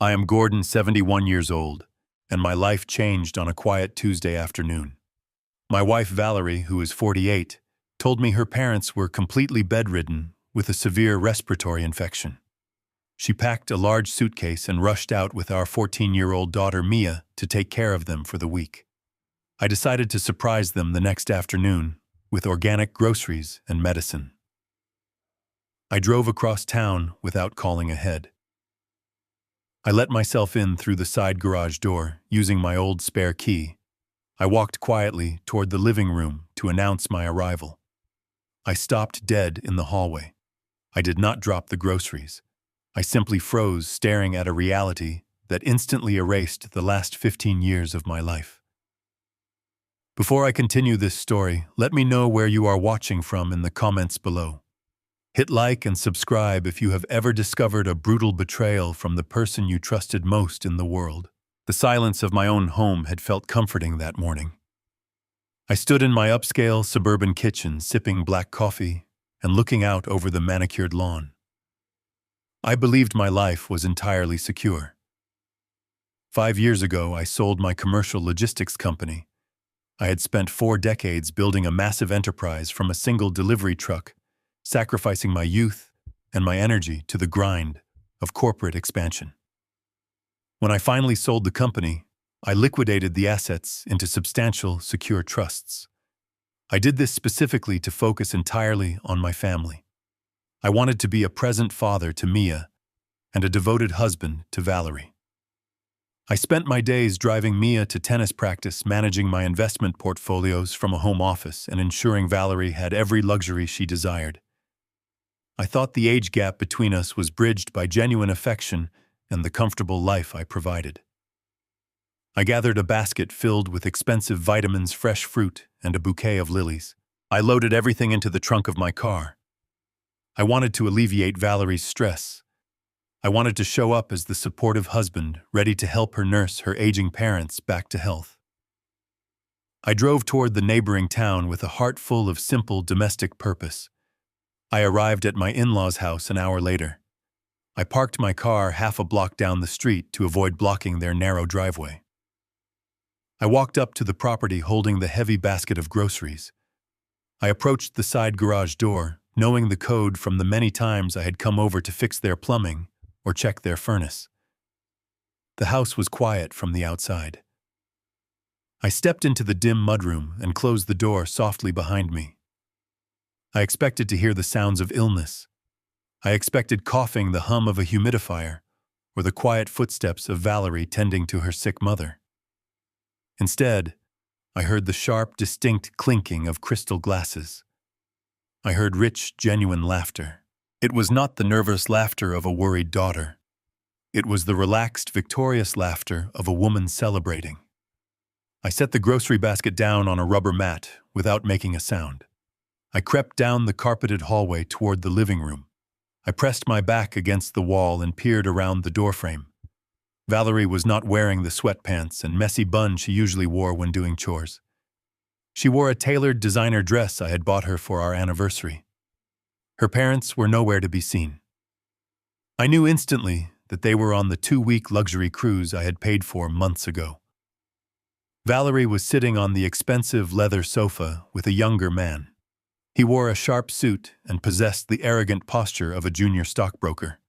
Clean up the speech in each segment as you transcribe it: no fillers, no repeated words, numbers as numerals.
I am Gordon, 71 years old, and my life changed on a quiet Tuesday afternoon. My wife Valerie, who is 48, told me her parents were completely bedridden with a severe respiratory infection. She packed a large suitcase and rushed out with our 14-year-old daughter Mia to take care of them for the week. I decided to surprise them the next afternoon with organic groceries and medicine. I drove across town without calling ahead. I let myself in through the side garage door, using my old spare key. I walked quietly toward the living room to announce my arrival. I stopped dead in the hallway. I did not drop the groceries. I simply froze, staring at a reality that instantly erased the last 15 years of my life. Before I continue this story, let me know where you are watching from in the comments below. Hit like and subscribe if you have ever discovered a brutal betrayal from the person you trusted most in the world. The silence of my own home had felt comforting that morning. I stood in my upscale suburban kitchen, sipping black coffee and looking out over the manicured lawn. I believed my life was entirely secure. 5 years ago, I sold my commercial logistics company. I had spent 4 decades building a massive enterprise from a single delivery truck, sacrificing my youth and my energy to the grind of corporate expansion. When I finally sold the company, I liquidated the assets into substantial, secure trusts. I did this specifically to focus entirely on my family. I wanted to be a present father to Mia and a devoted husband to Valerie. I spent my days driving Mia to tennis practice, managing my investment portfolios from a home office, and ensuring Valerie had every luxury she desired. I thought the age gap between us was bridged by genuine affection and the comfortable life I provided. I gathered a basket filled with expensive vitamins, fresh fruit, and a bouquet of lilies. I loaded everything into the trunk of my car. I wanted to alleviate Valerie's stress. I wanted to show up as the supportive husband, ready to help her nurse her aging parents back to health. I drove toward the neighboring town with a heart full of simple domestic purpose. I arrived at my in-laws' house an hour later. I parked my car half a block down the street to avoid blocking their narrow driveway. I walked up to the property holding the heavy basket of groceries. I approached the side garage door, knowing the code from the many times I had come over to fix their plumbing or check their furnace. The house was quiet from the outside. I stepped into the dim mudroom and closed the door softly behind me. I expected to hear the sounds of illness. I expected coughing, the hum of a humidifier, or the quiet footsteps of Valerie tending to her sick mother. Instead, I heard the sharp, distinct clinking of crystal glasses. I heard rich, genuine laughter. It was not the nervous laughter of a worried daughter. It was the relaxed, victorious laughter of a woman celebrating. I set the grocery basket down on a rubber mat without making a sound. I crept down the carpeted hallway toward the living room. I pressed my back against the wall and peered around the doorframe. Valerie was not wearing the sweatpants and messy bun she usually wore when doing chores. She wore a tailored designer dress I had bought her for our anniversary. Her parents were nowhere to be seen. I knew instantly that they were on the 2-week luxury cruise I had paid for months ago. Valerie was sitting on the expensive leather sofa with a younger man. He wore a sharp suit and possessed the arrogant posture of a junior stockbroker.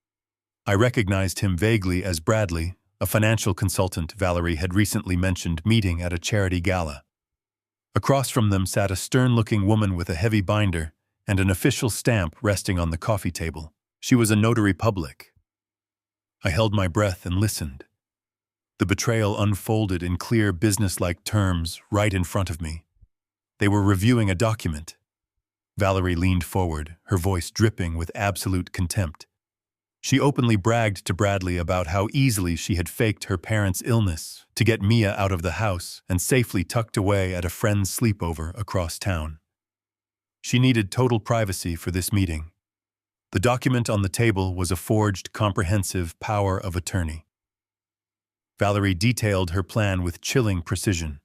I recognized him vaguely as Bradley, a financial consultant Valerie had recently mentioned meeting at a charity gala. Across from them sat a stern-looking woman with a heavy binder and an official stamp resting on the coffee table. She was a notary public. I held my breath and listened. The betrayal unfolded in clear, businesslike terms right in front of me. They were reviewing a document. Valerie leaned forward, her voice dripping with absolute contempt. She openly bragged to Bradley about how easily she had faked her parents' illness to get Mia out of the house and safely tucked away at a friend's sleepover across town. She needed total privacy for this meeting. The document on the table was a forged, comprehensive power of attorney. Valerie detailed her plan with chilling precision.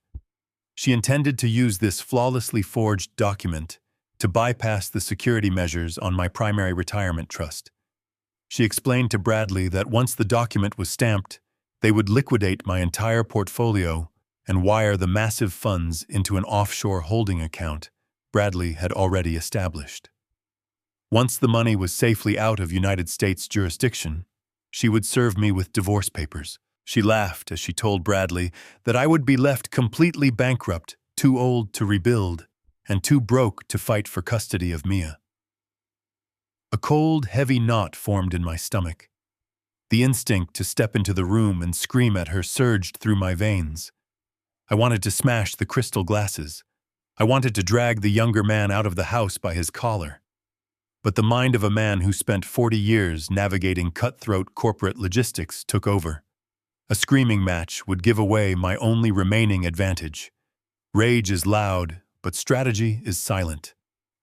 She intended to use this flawlessly forged document to bypass the security measures on my primary retirement trust. She explained to Bradley that once the document was stamped, they would liquidate my entire portfolio and wire the massive funds into an offshore holding account Bradley had already established. Once the money was safely out of United States jurisdiction, she would serve me with divorce papers. She laughed as she told Bradley that I would be left completely bankrupt, too old to rebuild, and too broke to fight for custody of Mia. A cold, heavy knot formed in my stomach. The instinct to step into the room and scream at her surged through my veins. I wanted to smash the crystal glasses. I wanted to drag the younger man out of the house by his collar. But the mind of a man who spent 40 years navigating cutthroat corporate logistics took over. A screaming match would give away my only remaining advantage. Rage is loud, but strategy is silent.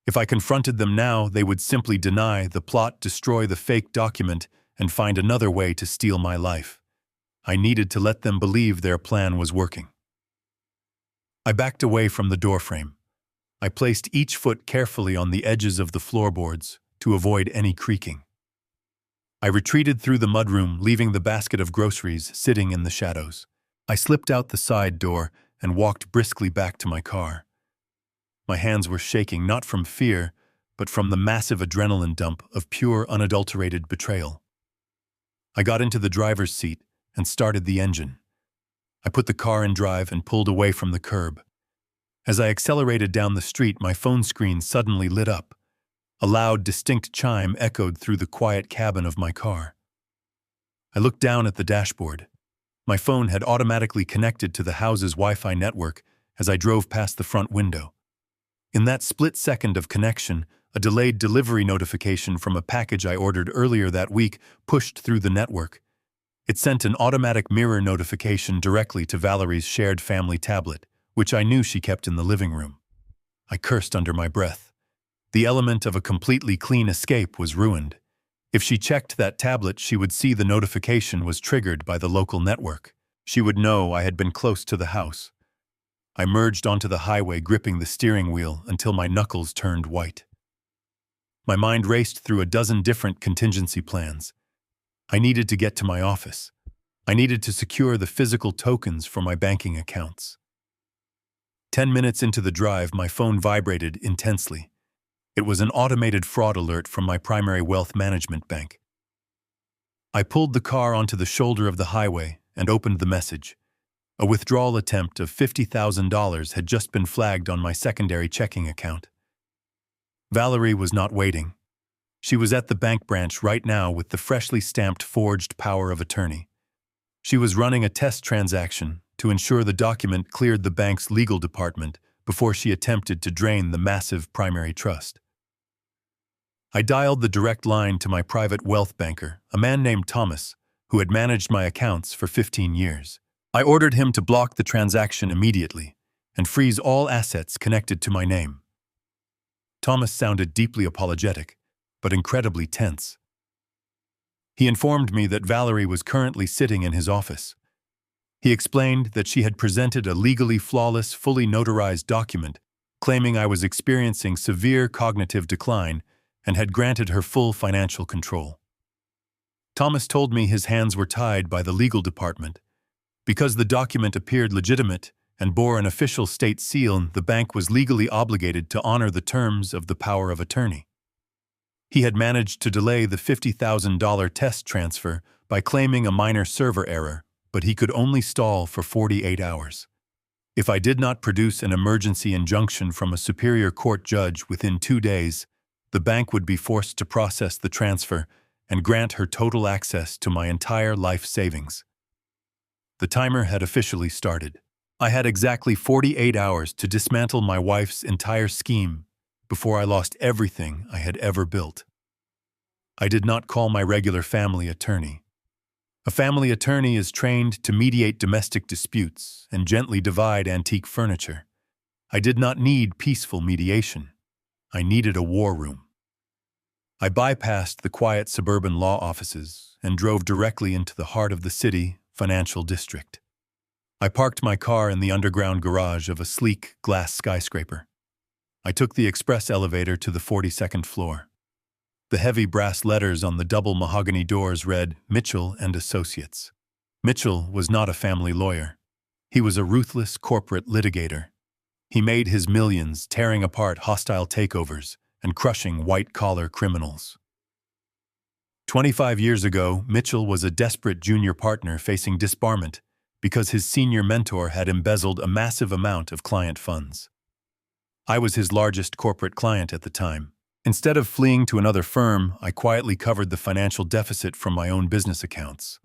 If I confronted them now, they would simply deny the plot, destroy the fake document, and find another way to steal my life. I needed to let them believe their plan was working. I backed away from the doorframe. I placed each foot carefully on the edges of the floorboards to avoid any creaking. I retreated through the mudroom, leaving the basket of groceries sitting in the shadows. I slipped out the side door and walked briskly back to my car. My hands were shaking not from fear, but from the massive adrenaline dump of pure, unadulterated betrayal. I got into the driver's seat and started the engine. I put the car in drive and pulled away from the curb. As I accelerated down the street, my phone screen suddenly lit up. A loud, distinct chime echoed through the quiet cabin of my car. I looked down at the dashboard. My phone had automatically connected to the house's Wi-Fi network as I drove past the front window. In that split second of connection, a delayed delivery notification from a package I ordered earlier that week pushed through the network. It sent an automatic mirror notification directly to Valerie's shared family tablet, which I knew she kept in the living room. I cursed under my breath. The element of a completely clean escape was ruined. If she checked that tablet, she would see the notification was triggered by the local network. She would know I had been close to the house. I merged onto the highway, gripping the steering wheel until my knuckles turned white. My mind raced through a dozen different contingency plans. I needed to get to my office. I needed to secure the physical tokens for my banking accounts. 10 minutes into the drive, my phone vibrated intensely. It was an automated fraud alert from my primary wealth management bank. I pulled the car onto the shoulder of the highway and opened the message. A withdrawal attempt of $50,000 had just been flagged on my secondary checking account. Valerie was not waiting. She was at the bank branch right now with the freshly stamped forged power of attorney. She was running a test transaction to ensure the document cleared the bank's legal department before she attempted to drain the massive primary trust. I dialed the direct line to my private wealth banker, a man named Thomas, who had managed my accounts for 15 years. I ordered him to block the transaction immediately and freeze all assets connected to my name. Thomas sounded deeply apologetic, but incredibly tense. He informed me that Valerie was currently sitting in his office. He explained that she had presented a legally flawless, fully notarized document claiming I was experiencing severe cognitive decline and had granted her full financial control. Thomas told me his hands were tied by the legal department. Because the document appeared legitimate and bore an official state seal, the bank was legally obligated to honor the terms of the power of attorney. He had managed to delay the $50,000 test transfer by claiming a minor server error, but he could only stall for 48 hours. If I did not produce an emergency injunction from a superior court judge within 2 days, the bank would be forced to process the transfer and grant her total access to my entire life savings. The timer had officially started. I had exactly 48 hours to dismantle my wife's entire scheme before I lost everything I had ever built. I did not call my regular family attorney. A family attorney is trained to mediate domestic disputes and gently divide antique furniture. I did not need peaceful mediation. I needed a war room. I bypassed the quiet suburban law offices and drove directly into the heart of the city financial district. I parked my car in the underground garage of a sleek glass skyscraper. I took the express elevator to the 42nd floor. The heavy brass letters on the double mahogany doors read, "Mitchell and Associates." Mitchell was not a family lawyer. He was a ruthless corporate litigator. He made his millions tearing apart hostile takeovers and crushing white-collar criminals. 25 years ago, Mitchell was a desperate junior partner facing disbarment because his senior mentor had embezzled a massive amount of client funds. I was his largest corporate client at the time. Instead of fleeing to another firm, I quietly covered the financial deficit from my own business accounts.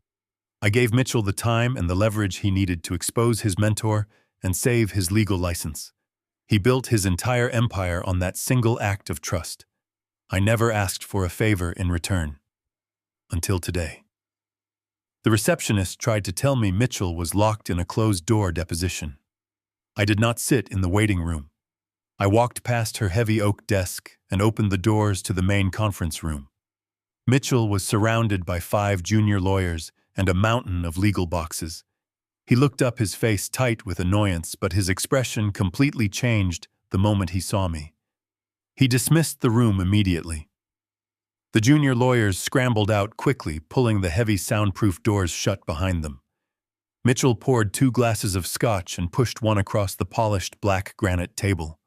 I gave Mitchell the time and the leverage he needed to expose his mentor and save his legal license. He built his entire empire on that single act of trust. I never asked for a favor in return. Until today. The receptionist tried to tell me Mitchell was locked in a closed-door deposition. I did not sit in the waiting room. I walked past her heavy oak desk and opened the doors to the main conference room. Mitchell was surrounded by 5 junior lawyers and a mountain of legal boxes. He looked up, his face tight with annoyance, but his expression completely changed the moment he saw me. He dismissed the room immediately. The junior lawyers scrambled out quickly, pulling the heavy soundproof doors shut behind them. Mitchell poured 2 glasses of scotch and pushed one across the polished black granite table.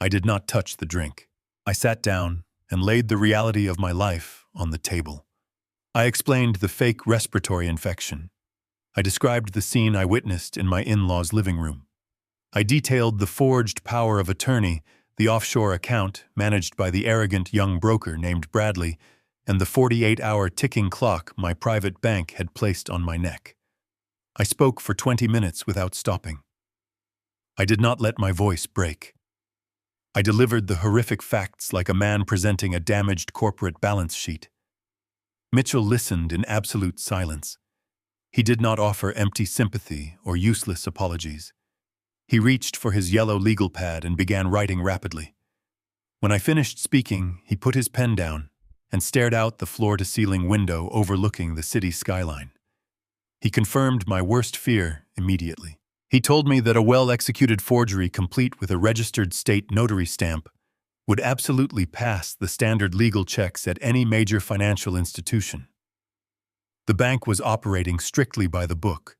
I did not touch the drink. I sat down and laid the reality of my life on the table. I explained the fake respiratory infection. I described the scene I witnessed in my in-laws' living room. I detailed the forged power of attorney, the offshore account managed by the arrogant young broker named Bradley, and the 48-hour ticking clock my private bank had placed on my neck. I spoke for 20 minutes without stopping. I did not let my voice break. I delivered the horrific facts like a man presenting a damaged corporate balance sheet. Mitchell listened in absolute silence. He did not offer empty sympathy or useless apologies. He reached for his yellow legal pad and began writing rapidly. When I finished speaking, he put his pen down and stared out the floor-to-ceiling window overlooking the city skyline. He confirmed my worst fear immediately. He told me that a well-executed forgery complete with a registered state notary stamp would absolutely pass the standard legal checks at any major financial institution. The bank was operating strictly by the book.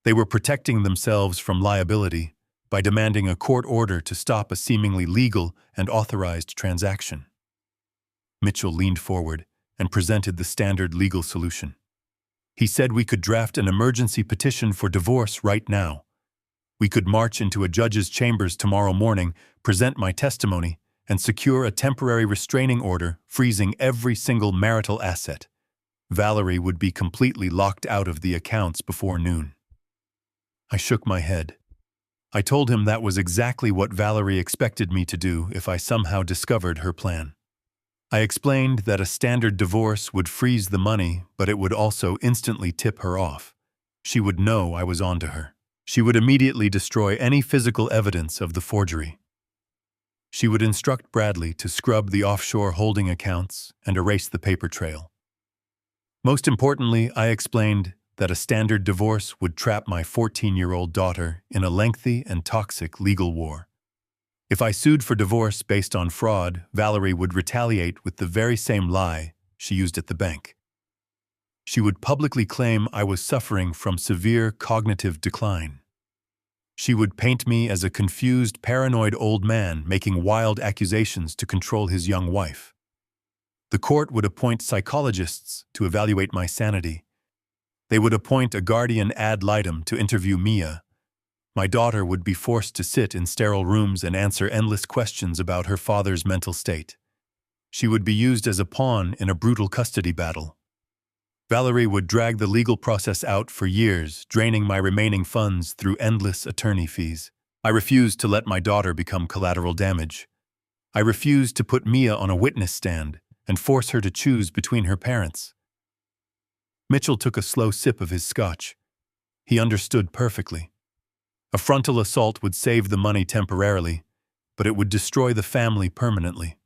They were protecting themselves from liability by demanding a court order to stop a seemingly legal and authorized transaction. Mitchell leaned forward and presented the standard legal solution. He said we could draft an emergency petition for divorce right now. We could march into a judge's chambers tomorrow morning, present my testimony, and secure a temporary restraining order freezing every single marital asset. Valerie would be completely locked out of the accounts before noon. I shook my head. I told him that was exactly what Valerie expected me to do if I somehow discovered her plan. I explained that a standard divorce would freeze the money, but it would also instantly tip her off. She would know I was onto her. She would immediately destroy any physical evidence of the forgery. She would instruct Bradley to scrub the offshore holding accounts and erase the paper trail. Most importantly, I explained that a standard divorce would trap my 14-year-old daughter in a lengthy and toxic legal war. If I sued for divorce based on fraud, Valerie would retaliate with the very same lie she used at the bank. She would publicly claim I was suffering from severe cognitive decline. She would paint me as a confused, paranoid old man making wild accusations to control his young wife. The court would appoint psychologists to evaluate my sanity. They would appoint a guardian ad litem to interview Mia. My daughter would be forced to sit in sterile rooms and answer endless questions about her father's mental state. She would be used as a pawn in a brutal custody battle. Valerie would drag the legal process out for years, draining my remaining funds through endless attorney fees. I refused to let my daughter become collateral damage. I refused to put Mia on a witness stand and force her to choose between her parents. Mitchell took a slow sip of his scotch. He understood perfectly. A frontal assault would save the money temporarily, but it would destroy the family permanently.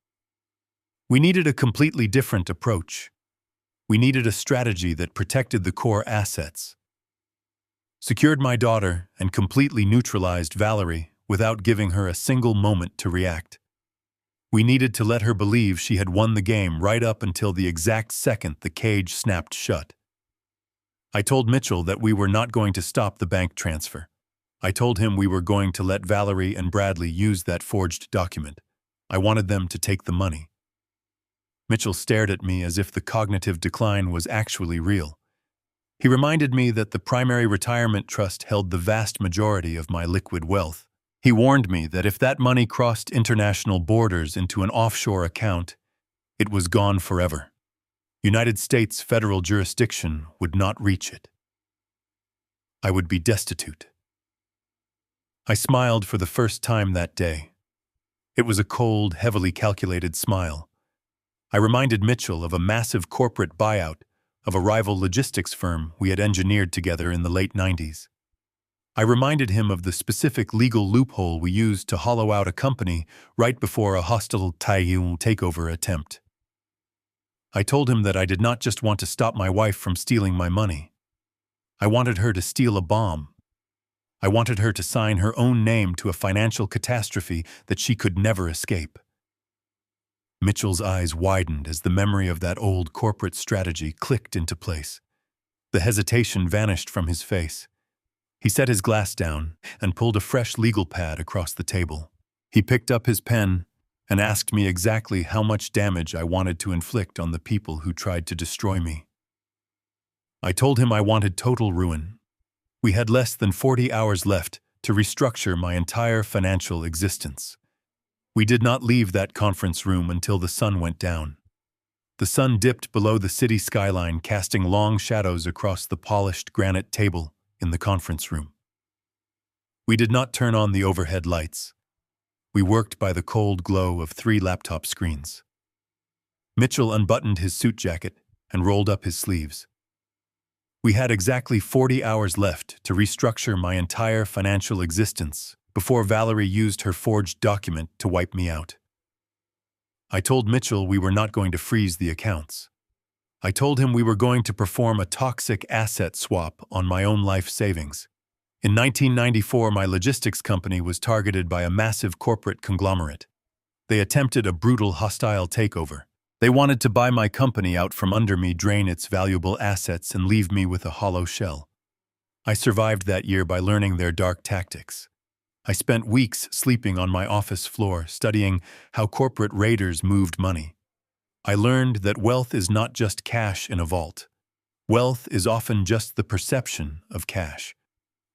We needed a completely different approach. We needed a strategy that protected the core assets, secured my daughter, and completely neutralized Valerie without giving her a single moment to react. We needed to let her believe she had won the game right up until the exact second the cage snapped shut. I told Mitchell that we were not going to stop the bank transfer. I told him we were going to let Valerie and Bradley use that forged document. I wanted them to take the money. Mitchell stared at me as if the cognitive decline was actually real. He reminded me that the primary retirement trust held the vast majority of my liquid wealth. He warned me that if that money crossed international borders into an offshore account, it was gone forever. United States federal jurisdiction would not reach it. I would be destitute. I smiled for the first time that day. It was a cold, heavily calculated smile. I reminded Mitchell of a massive corporate buyout of a rival logistics firm we had engineered together in the late 90s. I reminded him of the specific legal loophole we used to hollow out a company right before a hostile takeover attempt. I told him that I did not just want to stop my wife from stealing my money. I wanted her to steal a bomb. I wanted her to sign her own name to a financial catastrophe that she could never escape. Mitchell's eyes widened as the memory of that old corporate strategy clicked into place. The hesitation vanished from his face. He set his glass down and pulled a fresh legal pad across the table. He picked up his pen and asked me exactly how much damage I wanted to inflict on the people who tried to destroy me. I told him I wanted total ruin. We had less than 40 hours left to restructure my entire financial existence. We did not leave that conference room until the sun went down. The sun dipped below the city skyline, casting long shadows across the polished granite table in the conference room. We did not turn on the overhead lights. We worked by the cold glow of 3 laptop screens. Mitchell unbuttoned his suit jacket and rolled up his sleeves. We had exactly 40 hours left to restructure my entire financial existence before Valerie used her forged document to wipe me out. I told Mitchell we were not going to freeze the accounts. I told him we were going to perform a toxic asset swap on my own life savings. In 1994, my logistics company was targeted by a massive corporate conglomerate. They attempted a brutal, hostile takeover. They wanted to buy my company out from under me, drain its valuable assets, and leave me with a hollow shell. I survived that year by learning their dark tactics. I spent weeks sleeping on my office floor, studying how corporate raiders moved money. I learned that wealth is not just cash in a vault. Wealth is often just the perception of cash.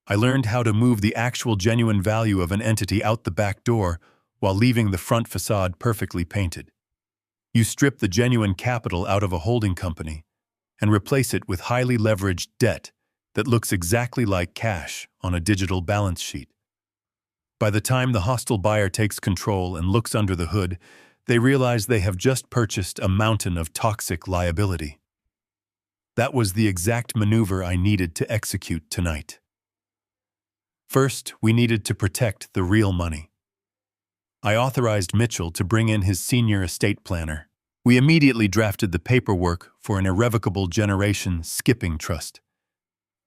I learned how to move the actual genuine value of an entity out the back door while leaving the front facade perfectly painted. You strip the genuine capital out of a holding company and replace it with highly leveraged debt that looks exactly like cash on a digital balance sheet. By the time the hostile buyer takes control and looks under the hood, they realize they have just purchased a mountain of toxic liability. That was the exact maneuver I needed to execute tonight. First, we needed to protect the real money. I authorized Mitchell to bring in his senior estate planner. We immediately drafted the paperwork for an irrevocable generation skipping trust.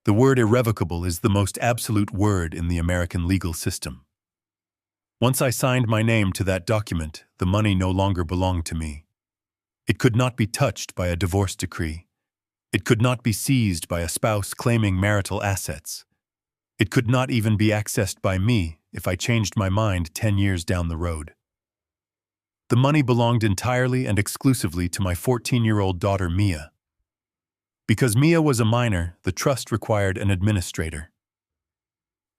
The word irrevocable is the most absolute word in the American legal system. Once I signed my name to that document, the money no longer belonged to me. It could not be touched by a divorce decree. It could not be seized by a spouse claiming marital assets. It could not even be accessed by me if I changed my mind 10 years down the road. The money belonged entirely and exclusively to my 14-year-old daughter, Mia. Because Mia was a minor, the trust required an administrator.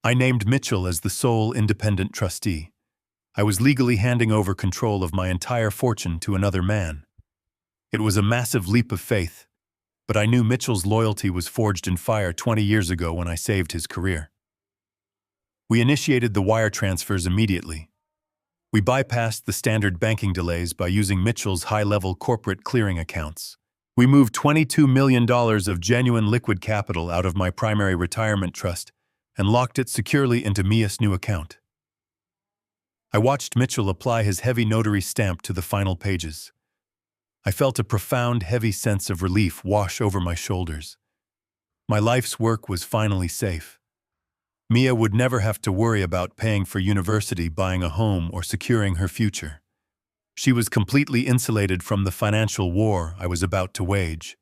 I named Mitchell as the sole independent trustee. I was legally handing over control of my entire fortune to another man. It was a massive leap of faith, but I knew Mitchell's loyalty was forged in fire 20 years ago when I saved his career. We initiated the wire transfers immediately. We bypassed the standard banking delays by using Mitchell's high-level corporate clearing accounts. We moved $22 million of genuine liquid capital out of my primary retirement trust and locked it securely into Mia's new account. I watched Mitchell apply his heavy notary stamp to the final pages. I felt a profound, heavy sense of relief wash over my shoulders. My life's work was finally safe. Mia would never have to worry about paying for university, buying a home, or securing her future. She was completely insulated from the financial war I was about to wage.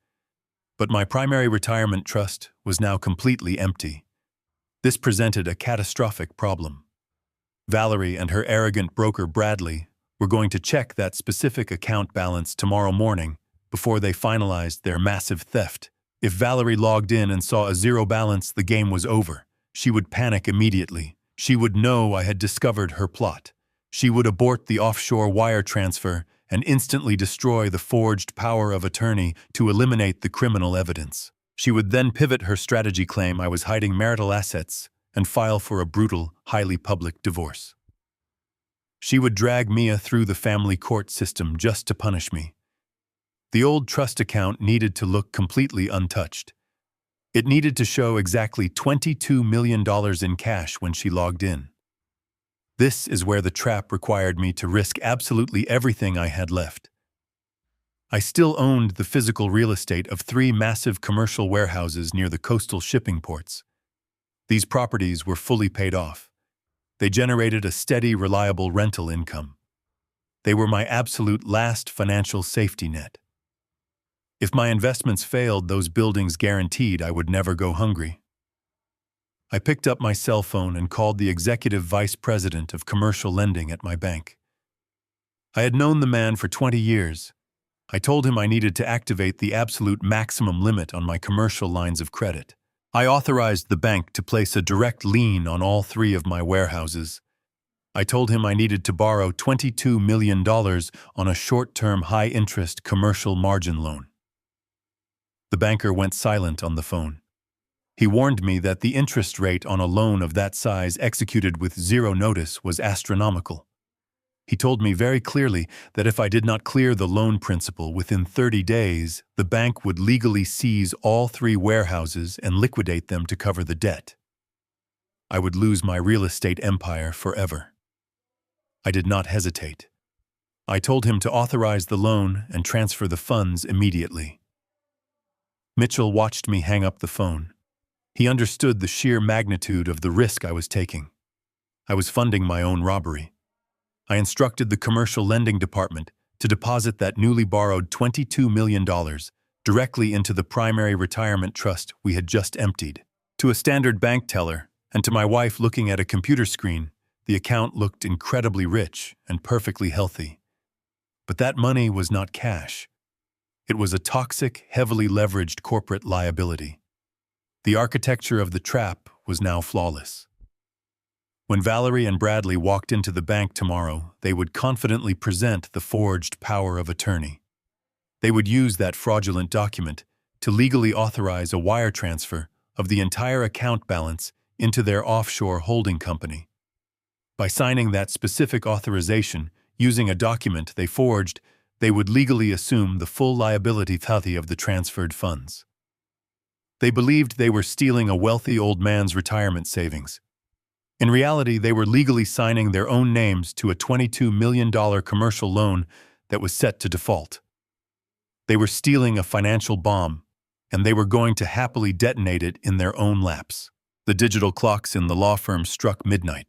But my primary retirement trust was now completely empty. This presented a catastrophic problem. Valerie and her arrogant broker Bradley were going to check that specific account balance tomorrow morning before they finalized their massive theft. If Valerie logged in and saw a zero balance, the game was over. She would panic immediately. She would know I had discovered her plot. She would abort the offshore wire transfer and instantly destroy the forged power of attorney to eliminate the criminal evidence. She would then pivot her strategy, claim I was hiding marital assets, and file for a brutal, highly public divorce. She would drag Mia through the family court system just to punish me. The old trust account needed to look completely untouched. It needed to show exactly $22 million in cash when she logged in. This is where the trap required me to risk absolutely everything I had left. I still owned the physical real estate of 3 massive commercial warehouses near the coastal shipping ports. These properties were fully paid off. They generated a steady, reliable rental income. They were my absolute last financial safety net. If my investments failed, those buildings guaranteed I would never go hungry. I picked up my cell phone and called the executive vice president of commercial lending at my bank. I had known the man for 20 years. I told him I needed to activate the absolute maximum limit on my commercial lines of credit. I authorized the bank to place a direct lien on all 3 of my warehouses. I told him I needed to borrow $22 million on a short-term, high-interest commercial margin loan. The banker went silent on the phone. He warned me that the interest rate on a loan of that size executed with 0 notice was astronomical. He told me very clearly that if I did not clear the loan principal within 30 days, the bank would legally seize all 3 warehouses and liquidate them to cover the debt. I would lose my real estate empire forever. I did not hesitate. I told him to authorize the loan and transfer the funds immediately. Mitchell watched me hang up the phone. He understood the sheer magnitude of the risk I was taking. I was funding my own robbery. I instructed the commercial lending department to deposit that newly borrowed $22 million directly into the primary retirement trust we had just emptied. To a standard bank teller, and to my wife looking at a computer screen, the account looked incredibly rich and perfectly healthy. But that money was not cash. It was a toxic, heavily leveraged corporate liability. The architecture of the trap was now flawless. When Valerie and Bradley walked into the bank tomorrow, they would confidently present the forged power of attorney. They would use that fraudulent document to legally authorize a wire transfer of the entire account balance into their offshore holding company. By signing that specific authorization, using a document they forged, they would legally assume the full liability of the transferred funds. They believed they were stealing a wealthy old man's retirement savings. In reality, they were legally signing their own names to a $22 million commercial loan that was set to default. They were stealing a financial bomb, and they were going to happily detonate it in their own laps. The digital clocks in the law firm struck midnight.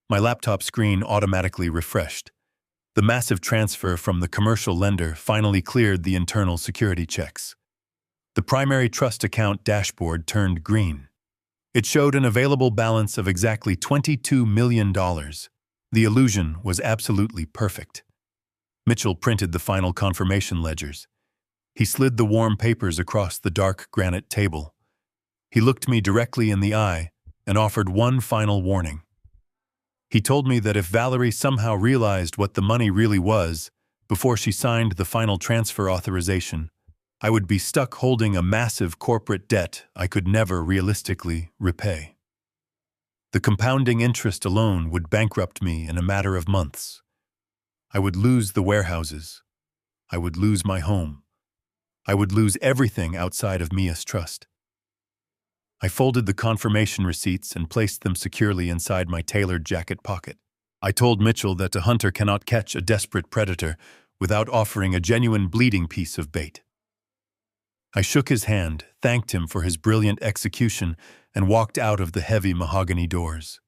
My laptop screen automatically refreshed. The massive transfer from the commercial lender finally cleared the internal security checks. The primary trust account dashboard turned green. It showed an available balance of exactly $22 million. The illusion was absolutely perfect. Mitchell printed the final confirmation ledgers. He slid the warm papers across the dark granite table. He looked me directly in the eye and offered one final warning. He told me that if Valerie somehow realized what the money really was before she signed the final transfer authorization, I would be stuck holding a massive corporate debt I could never realistically repay. The compounding interest alone would bankrupt me in a matter of months. I would lose the warehouses. I would lose my home. I would lose everything outside of Mia's trust. I folded the confirmation receipts and placed them securely inside my tailored jacket pocket. I told Mitchell that a hunter cannot catch a desperate predator without offering a genuine bleeding piece of bait. I shook his hand, thanked him for his brilliant execution, and walked out of the heavy mahogany doors.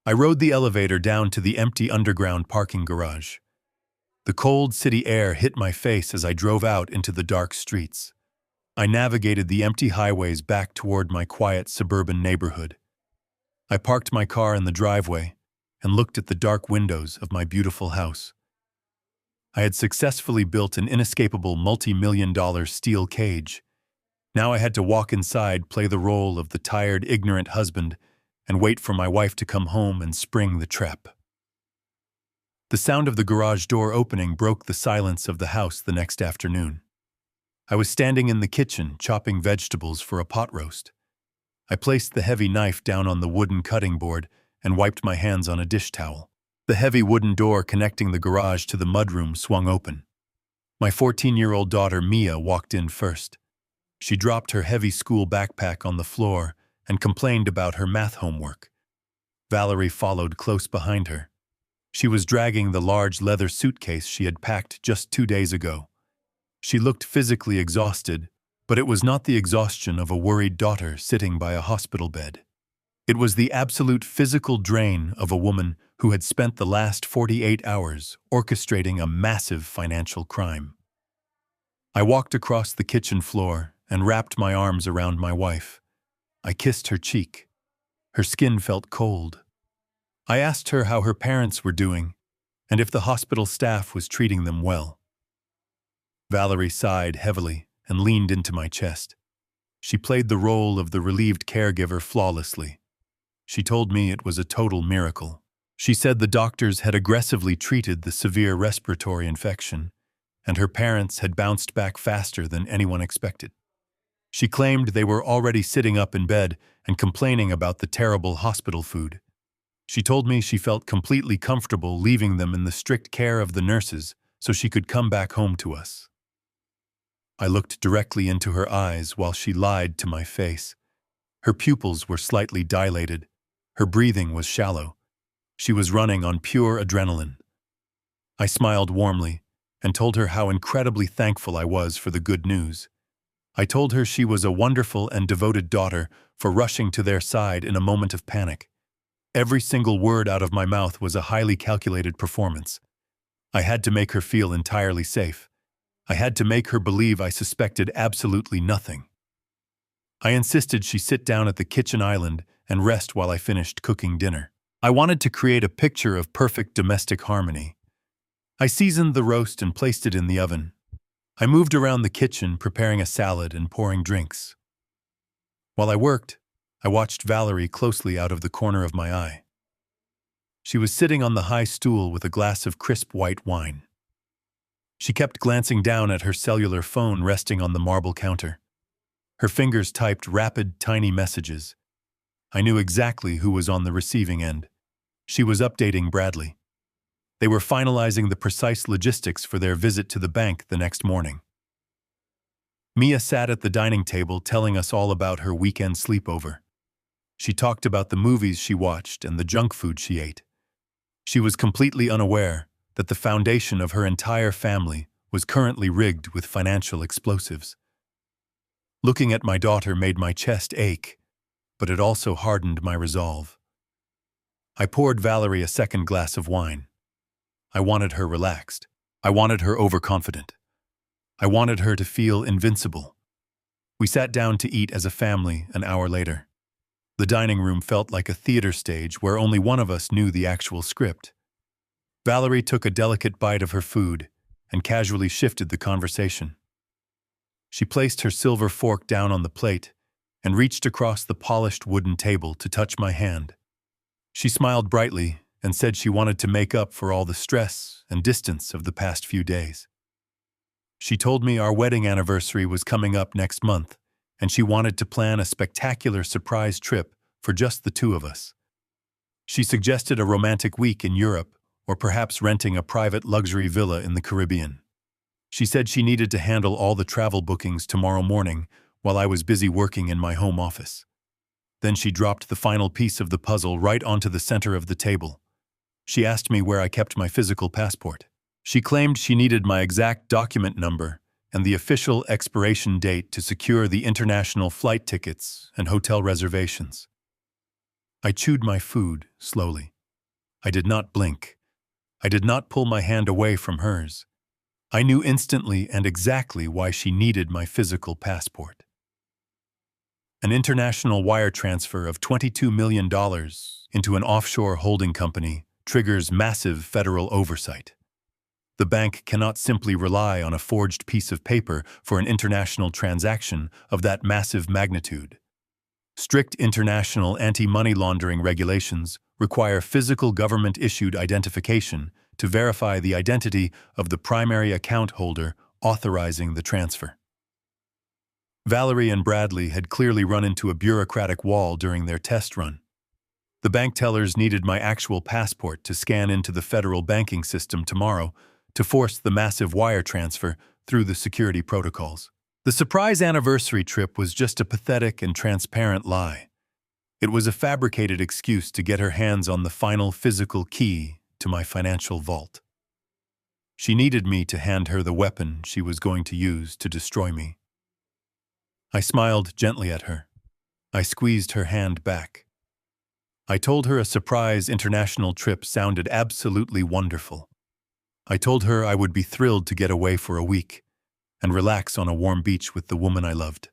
I rode the elevator down to the empty underground parking garage. The cold city air hit my face as I drove out into the dark streets. I navigated the empty highways back toward my quiet suburban neighborhood. I parked my car in the driveway and looked at the dark windows of my beautiful house. I had successfully built an inescapable multi-million-dollar steel cage. Now I had to walk inside, play the role of the tired, ignorant husband, and wait for my wife to come home and spring the trap. The sound of the garage door opening broke the silence of the house the next afternoon. I was standing in the kitchen, chopping vegetables for a pot roast. I placed the heavy knife down on the wooden cutting board and wiped my hands on a dish towel. The heavy wooden door connecting the garage to the mudroom swung open. My 14-year-old daughter Mia walked in first. She dropped her heavy school backpack on the floor and complained about her math homework. Valerie followed close behind her. She was dragging the large leather suitcase she had packed just 2 days ago. She looked physically exhausted, but it was not the exhaustion of a worried daughter sitting by a hospital bed. It was the absolute physical drain of a woman who had spent the last 48 hours orchestrating a massive financial crime. I walked across the kitchen floor and wrapped my arms around my wife. I kissed her cheek. Her skin felt cold. I asked her how her parents were doing and if the hospital staff was treating them well. Valerie sighed heavily and leaned into my chest. She played the role of the relieved caregiver flawlessly. She told me it was a total miracle. She said the doctors had aggressively treated the severe respiratory infection, and her parents had bounced back faster than anyone expected. She claimed they were already sitting up in bed and complaining about the terrible hospital food. She told me she felt completely comfortable leaving them in the strict care of the nurses so she could come back home to us. I looked directly into her eyes while she lied to my face. Her pupils were slightly dilated. Her breathing was shallow. She was running on pure adrenaline. I smiled warmly and told her how incredibly thankful I was for the good news. I told her she was a wonderful and devoted daughter for rushing to their side in a moment of panic. Every single word out of my mouth was a highly calculated performance. I had to make her feel entirely safe. I had to make her believe I suspected absolutely nothing. I insisted she sit down at the kitchen island and rest while I finished cooking dinner. I wanted to create a picture of perfect domestic harmony. I seasoned the roast and placed it in the oven. I moved around the kitchen preparing a salad and pouring drinks. While I worked, I watched Valerie closely out of the corner of my eye. She was sitting on the high stool with a glass of crisp white wine. She kept glancing down at her cellular phone resting on the marble counter. Her fingers typed rapid, tiny messages. I knew exactly who was on the receiving end. She was updating Bradley. They were finalizing the precise logistics for their visit to the bank the next morning. Mia sat at the dining table telling us all about her weekend sleepover. She talked about the movies she watched and the junk food she ate. She was completely unaware that the foundation of her entire family was currently rigged with financial explosives. Looking at my daughter made my chest ache, but it also hardened my resolve. I poured Valerie a second glass of wine. I wanted her relaxed. I wanted her overconfident. I wanted her to feel invincible. We sat down to eat as a family an hour later. The dining room felt like a theater stage where only one of us knew the actual script. Valerie took a delicate bite of her food and casually shifted the conversation. She placed her silver fork down on the plate and reached across the polished wooden table to touch my hand. She smiled brightly and said she wanted to make up for all the stress and distance of the past few days. She told me our wedding anniversary was coming up next month, and she wanted to plan a spectacular surprise trip for just the two of us. She suggested a romantic week in Europe, or perhaps renting a private luxury villa in the Caribbean. She said she needed to handle all the travel bookings tomorrow morning while I was busy working in my home office. Then she dropped the final piece of the puzzle right onto the center of the table. She asked me where I kept my physical passport. She claimed she needed my exact document number and the official expiration date to secure the international flight tickets and hotel reservations. I chewed my food slowly. I did not blink. I did not pull my hand away from hers. I knew instantly and exactly why she needed my physical passport. An international wire transfer of $22 million into an offshore holding company triggers massive federal oversight. The bank cannot simply rely on a forged piece of paper for an international transaction of that massive magnitude. Strict international anti-money laundering regulations require physical government-issued identification to verify the identity of the primary account holder authorizing the transfer. Valerie and Bradley had clearly run into a bureaucratic wall during their test run. The bank tellers needed my actual passport to scan into the federal banking system tomorrow to force the massive wire transfer through the security protocols. The surprise anniversary trip was just a pathetic and transparent lie. It was a fabricated excuse to get her hands on the final physical key to my financial vault. She needed me to hand her the weapon she was going to use to destroy me. I smiled gently at her. I squeezed her hand back. I told her a surprise international trip sounded absolutely wonderful. I told her I would be thrilled to get away for a week and relax on a warm beach with the woman I loved.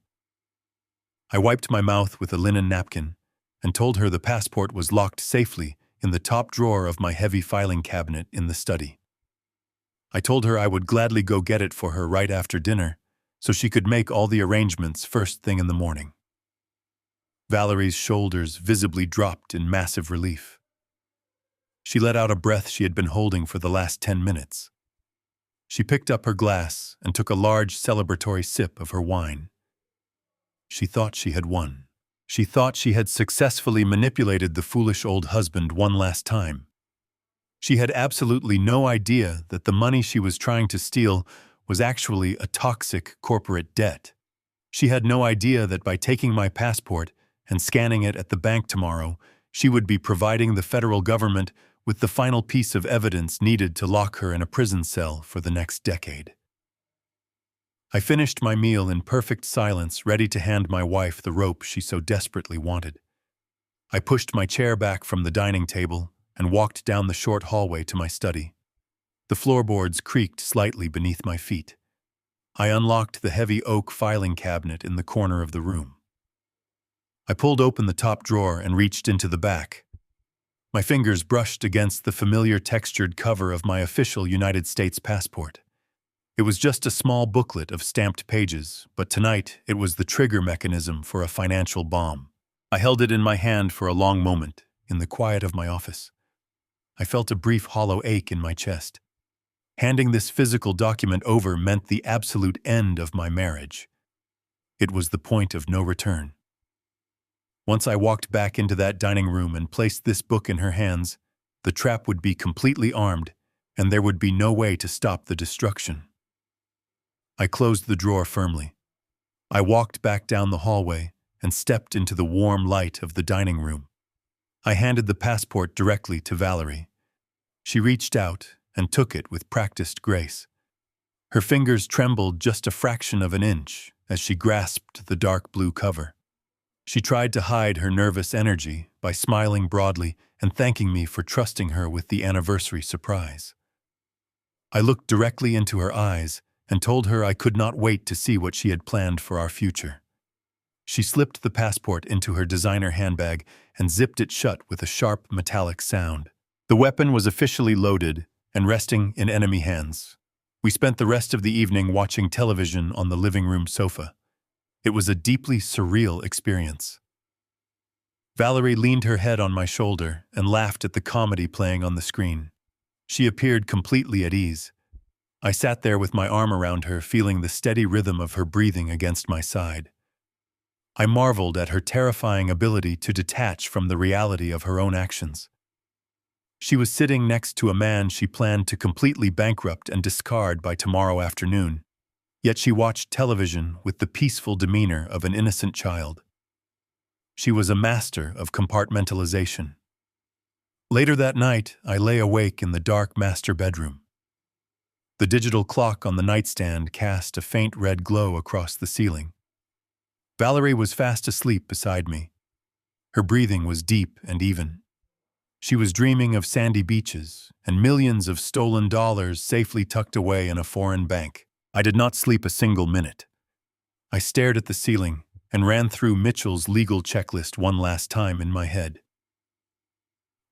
I wiped my mouth with a linen napkin and told her the passport was locked safely in the top drawer of my heavy filing cabinet in the study. I told her I would gladly go get it for her right after dinner so she could make all the arrangements first thing in the morning. Valerie's shoulders visibly dropped in massive relief. She let out a breath she had been holding for the last 10 minutes. She picked up her glass and took a large celebratory sip of her wine. She thought she had won. She thought she had successfully manipulated the foolish old husband one last time. She had absolutely no idea that the money she was trying to steal was actually a toxic corporate debt. She had no idea that by taking my passport and scanning it at the bank tomorrow, she would be providing the federal government with the final piece of evidence needed to lock her in a prison cell for the next decade. I finished my meal in perfect silence, ready to hand my wife the rope she so desperately wanted. I pushed my chair back from the dining table and walked down the short hallway to my study. The floorboards creaked slightly beneath my feet. I unlocked the heavy oak filing cabinet in the corner of the room. I pulled open the top drawer and reached into the back. My fingers brushed against the familiar textured cover of my official United States passport. It was just a small booklet of stamped pages, but tonight it was the trigger mechanism for a financial bomb. I held it in my hand for a long moment, in the quiet of my office. I felt a brief hollow ache in my chest. Handing this physical document over meant the absolute end of my marriage. It was the point of no return. Once I walked back into that dining room and placed this book in her hands, the trap would be completely armed, and there would be no way to stop the destruction. I closed the drawer firmly. I walked back down the hallway and stepped into the warm light of the dining room. I handed the passport directly to Valerie. She reached out and took it with practiced grace. Her fingers trembled just a fraction of an inch as she grasped the dark blue cover. She tried to hide her nervous energy by smiling broadly and thanking me for trusting her with the anniversary surprise. I looked directly into her eyes and told her I could not wait to see what she had planned for our future. She slipped the passport into her designer handbag and zipped it shut with a sharp metallic sound. The weapon was officially loaded and resting in enemy hands. We spent the rest of the evening watching television on the living room sofa. It was a deeply surreal experience. Valerie leaned her head on my shoulder and laughed at the comedy playing on the screen. She appeared completely at ease. I sat there with my arm around her, feeling the steady rhythm of her breathing against my side. I marveled at her terrifying ability to detach from the reality of her own actions. She was sitting next to a man she planned to completely bankrupt and discard by tomorrow afternoon. Yet she watched television with the peaceful demeanor of an innocent child. She was a master of compartmentalization. Later that night, I lay awake in the dark master bedroom. The digital clock on the nightstand cast a faint red glow across the ceiling. Valerie was fast asleep beside me. Her breathing was deep and even. She was dreaming of sandy beaches and millions of stolen dollars safely tucked away in a foreign bank. I did not sleep a single minute. I stared at the ceiling and ran through Mitchell's legal checklist one last time in my head.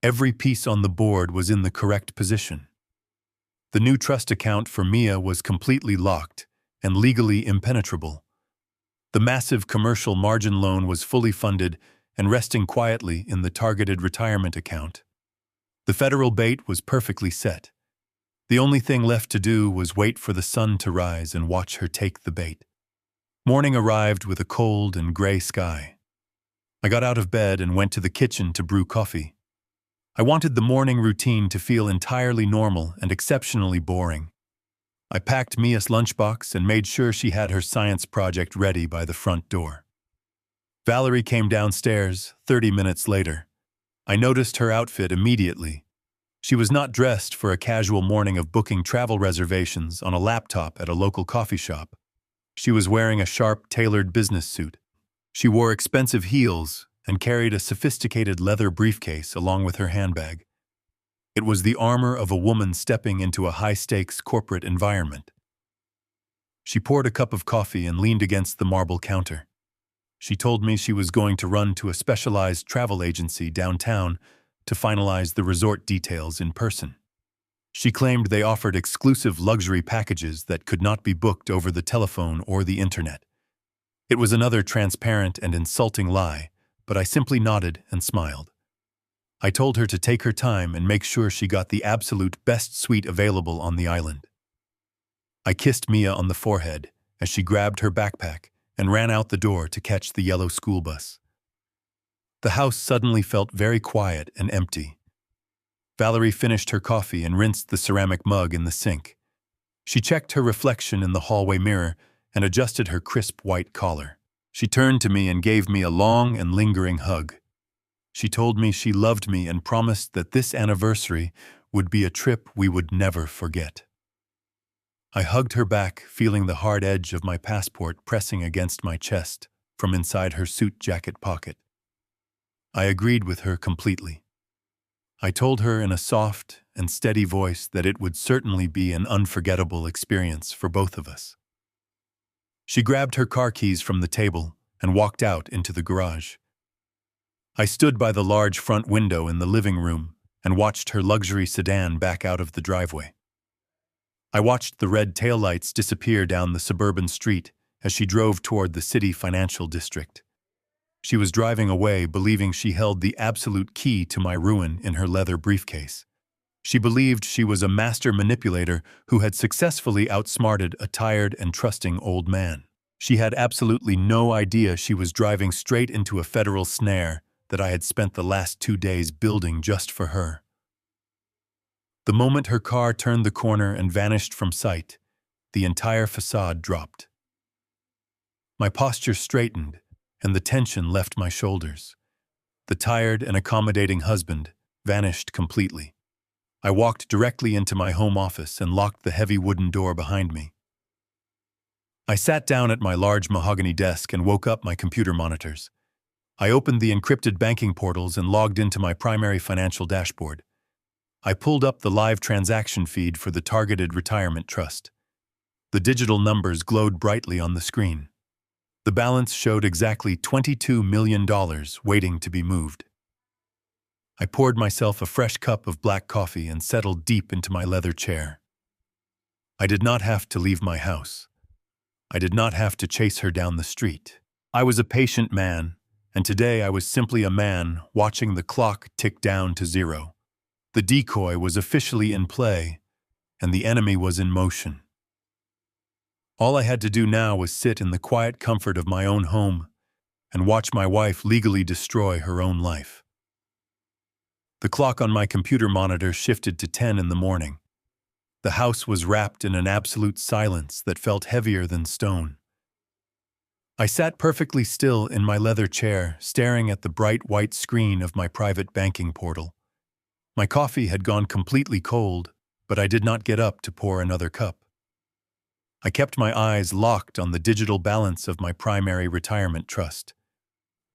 Every piece on the board was in the correct position. The new trust account for Mia was completely locked and legally impenetrable. The massive commercial margin loan was fully funded and resting quietly in the targeted retirement account. The federal bait was perfectly set. The only thing left to do was wait for the sun to rise and watch her take the bait. Morning arrived with a cold and gray sky. I got out of bed and went to the kitchen to brew coffee. I wanted the morning routine to feel entirely normal and exceptionally boring. I packed Mia's lunchbox and made sure she had her science project ready by the front door. Valerie came downstairs 30 minutes later. I noticed her outfit immediately. She was not dressed for a casual morning of booking travel reservations on a laptop at a local coffee shop. She was wearing a sharp, tailored business suit. She wore expensive heels and carried a sophisticated leather briefcase along with her handbag. It was the armor of a woman stepping into a high-stakes corporate environment. She poured a cup of coffee and leaned against the marble counter. She told me she was going to run to a specialized travel agency downtown to finalize the resort details in person. She claimed they offered exclusive luxury packages that could not be booked over the telephone or the internet. It was another transparent and insulting lie, but I simply nodded and smiled. I told her to take her time and make sure she got the absolute best suite available on the island. I kissed Mia on the forehead as she grabbed her backpack and ran out the door to catch the yellow school bus. The house suddenly felt very quiet and empty. Valerie finished her coffee and rinsed the ceramic mug in the sink. She checked her reflection in the hallway mirror and adjusted her crisp white collar. She turned to me and gave me a long and lingering hug. She told me she loved me and promised that this anniversary would be a trip we would never forget. I hugged her back, feeling the hard edge of my passport pressing against my chest from inside her suit jacket pocket. I agreed with her completely. I told her in a soft and steady voice that it would certainly be an unforgettable experience for both of us. She grabbed her car keys from the table and walked out into the garage. I stood by the large front window in the living room and watched her luxury sedan back out of the driveway. I watched the red taillights disappear down the suburban street as she drove toward the city financial district. She was driving away, believing she held the absolute key to my ruin in her leather briefcase. She believed she was a master manipulator who had successfully outsmarted a tired and trusting old man. She had absolutely no idea she was driving straight into a federal snare that I had spent the last 2 days building just for her. The moment her car turned the corner and vanished from sight, the entire facade dropped. My posture straightened, and the tension left my shoulders. The tired and accommodating husband vanished completely. I walked directly into my home office and locked the heavy wooden door behind me. I sat down at my large mahogany desk and woke up my computer monitors. I opened the encrypted banking portals and logged into my primary financial dashboard. I pulled up the live transaction feed for the targeted retirement trust. The digital numbers glowed brightly on the screen. The balance showed exactly $22 million waiting to be moved. I poured myself a fresh cup of black coffee and settled deep into my leather chair. I did not have to leave my house. I did not have to chase her down the street. I was a patient man, and today I was simply a man watching the clock tick down to 0. The decoy was officially in play, and the enemy was in motion. All I had to do now was sit in the quiet comfort of my own home and watch my wife legally destroy her own life. The clock on my computer monitor shifted to 10 in the morning. The house was wrapped in an absolute silence that felt heavier than stone. I sat perfectly still in my leather chair, staring at the bright white screen of my private banking portal. My coffee had gone completely cold, but I did not get up to pour another cup. I kept my eyes locked on the digital balance of my primary retirement trust.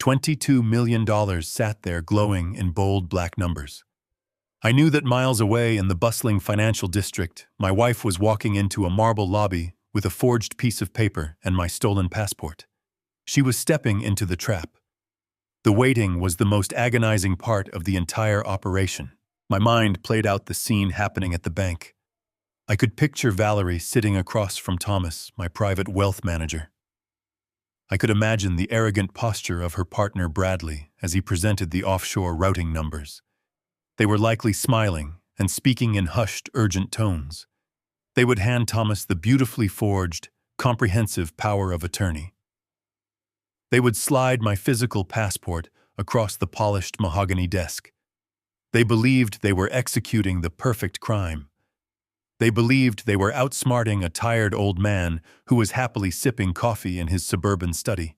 $22 million sat there glowing in bold black numbers. I knew that miles away in the bustling financial district, my wife was walking into a marble lobby with a forged piece of paper and my stolen passport. She was stepping into the trap. The waiting was the most agonizing part of the entire operation. My mind played out the scene happening at the bank. I could picture Valerie sitting across from Thomas, my private wealth manager. I could imagine the arrogant posture of her partner Bradley as he presented the offshore routing numbers. They were likely smiling and speaking in hushed, urgent tones. They would hand Thomas the beautifully forged, comprehensive power of attorney. They would slide my physical passport across the polished mahogany desk. They believed they were executing the perfect crime. They believed they were outsmarting a tired old man who was happily sipping coffee in his suburban study.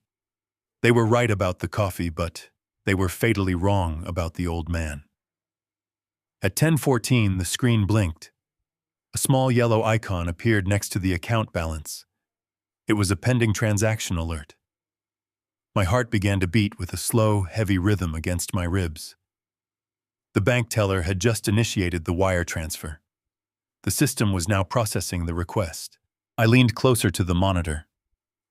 They were right about the coffee, but they were fatally wrong about the old man. At 10:14, the screen blinked. A small yellow icon appeared next to the account balance. It was a pending transaction alert. My heart began to beat with a slow, heavy rhythm against my ribs. The bank teller had just initiated the wire transfer. The system was now processing the request. I leaned closer to the monitor.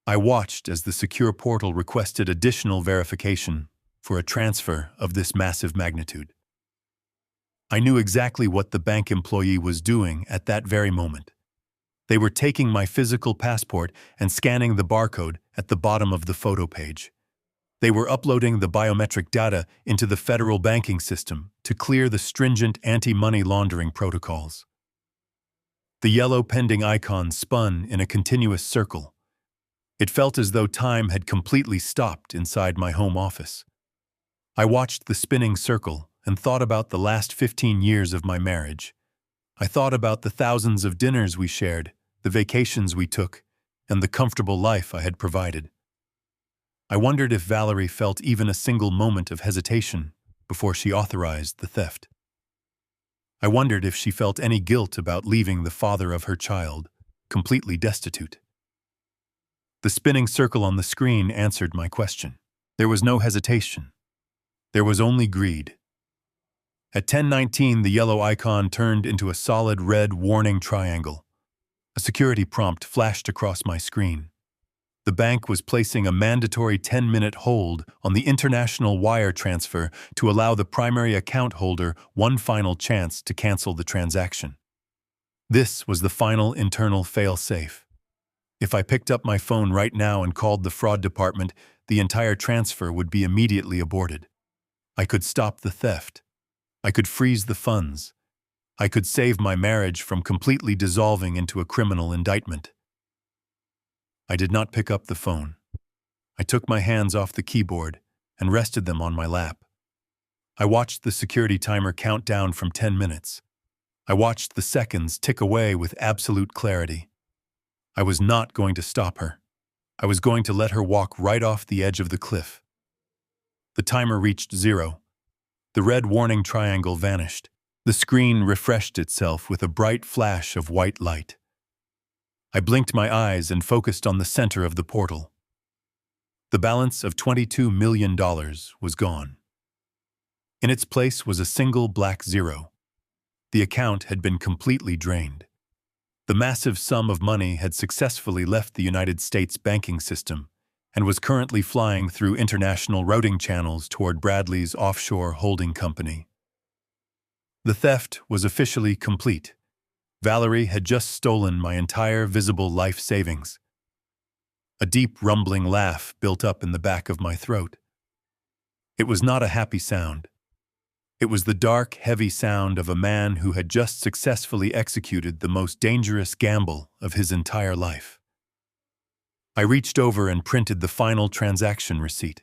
I watched as the secure portal requested additional verification for a transfer of this massive magnitude. I knew exactly what the bank employee was doing at that very moment. They were taking my physical passport and scanning the barcode at the bottom of the photo page. They were uploading the biometric data into the federal banking system to clear the stringent anti-money laundering protocols. The yellow pending icon spun in a continuous circle. It felt as though time had completely stopped inside my home office. I watched the spinning circle and thought about the last 15 years of my marriage. I thought about the thousands of dinners we shared, the vacations we took, and the comfortable life I had provided. I wondered if Valerie felt even a single moment of hesitation before she authorized the theft. I wondered if she felt any guilt about leaving the father of her child completely destitute. The spinning circle on the screen answered my question. There was no hesitation. There was only greed. At 10:19, the yellow icon turned into a solid red warning triangle. A security prompt flashed across my screen. The bank was placing a mandatory 10-minute hold on the international wire transfer to allow the primary account holder one final chance to cancel the transaction. This was the final internal fail-safe. If I picked up my phone right now and called the fraud department, the entire transfer would be immediately aborted. I could stop the theft. I could freeze the funds. I could save my marriage from completely dissolving into a criminal indictment. I did not pick up the phone. I took my hands off the keyboard and rested them on my lap. I watched the security timer count down from 10 minutes. I watched the seconds tick away with absolute clarity. I was not going to stop her. I was going to let her walk right off the edge of the cliff. The timer reached 0. The red warning triangle vanished. The screen refreshed itself with a bright flash of white light. I blinked my eyes and focused on the center of the portal. The balance of $22 million was gone. In its place was a single black zero. The account had been completely drained. The massive sum of money had successfully left the United States banking system and was currently flying through international routing channels toward Bradley's offshore holding company. The theft was officially complete. Valerie had just stolen my entire visible life savings. A deep rumbling laugh built up in the back of my throat. It was not a happy sound. It was the dark, heavy sound of a man who had just successfully executed the most dangerous gamble of his entire life. I reached over and printed the final transaction receipt.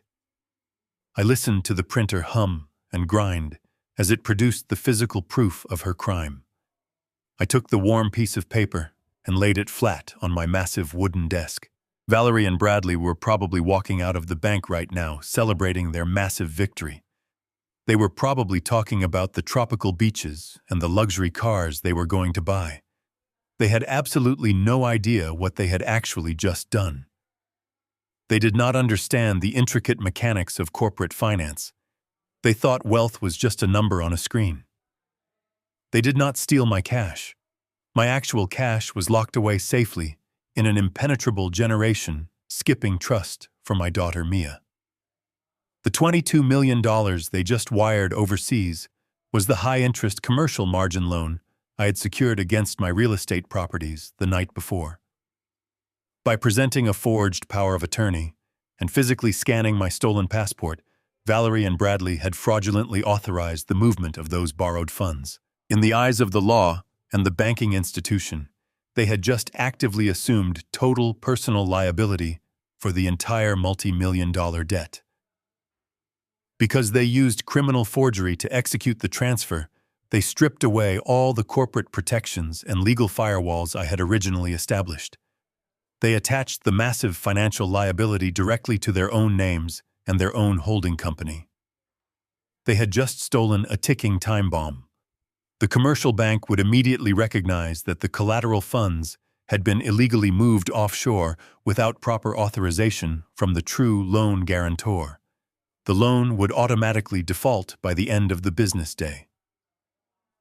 I listened to the printer hum and grind as it produced the physical proof of her crime. I took the warm piece of paper and laid it flat on my massive wooden desk. Valerie and Bradley were probably walking out of the bank right now, celebrating their massive victory. They were probably talking about the tropical beaches and the luxury cars they were going to buy. They had absolutely no idea what they had actually just done. They did not understand the intricate mechanics of corporate finance. They thought wealth was just a number on a screen. They did not steal my cash. My actual cash was locked away safely in an impenetrable generation skipping trust for my daughter Mia. The $22 million they just wired overseas was the high-interest commercial margin loan I had secured against my real estate properties the night before. By presenting a forged power of attorney and physically scanning my stolen passport, Valerie and Bradley had fraudulently authorized the movement of those borrowed funds. In the eyes of the law and the banking institution, they had just actively assumed total personal liability for the entire multi-million-dollar debt. Because they used criminal forgery to execute the transfer, they stripped away all the corporate protections and legal firewalls I had originally established. They attached the massive financial liability directly to their own names and their own holding company. They had just stolen a ticking time bomb. The commercial bank would immediately recognize that the collateral funds had been illegally moved offshore without proper authorization from the true loan guarantor. The loan would automatically default by the end of the business day.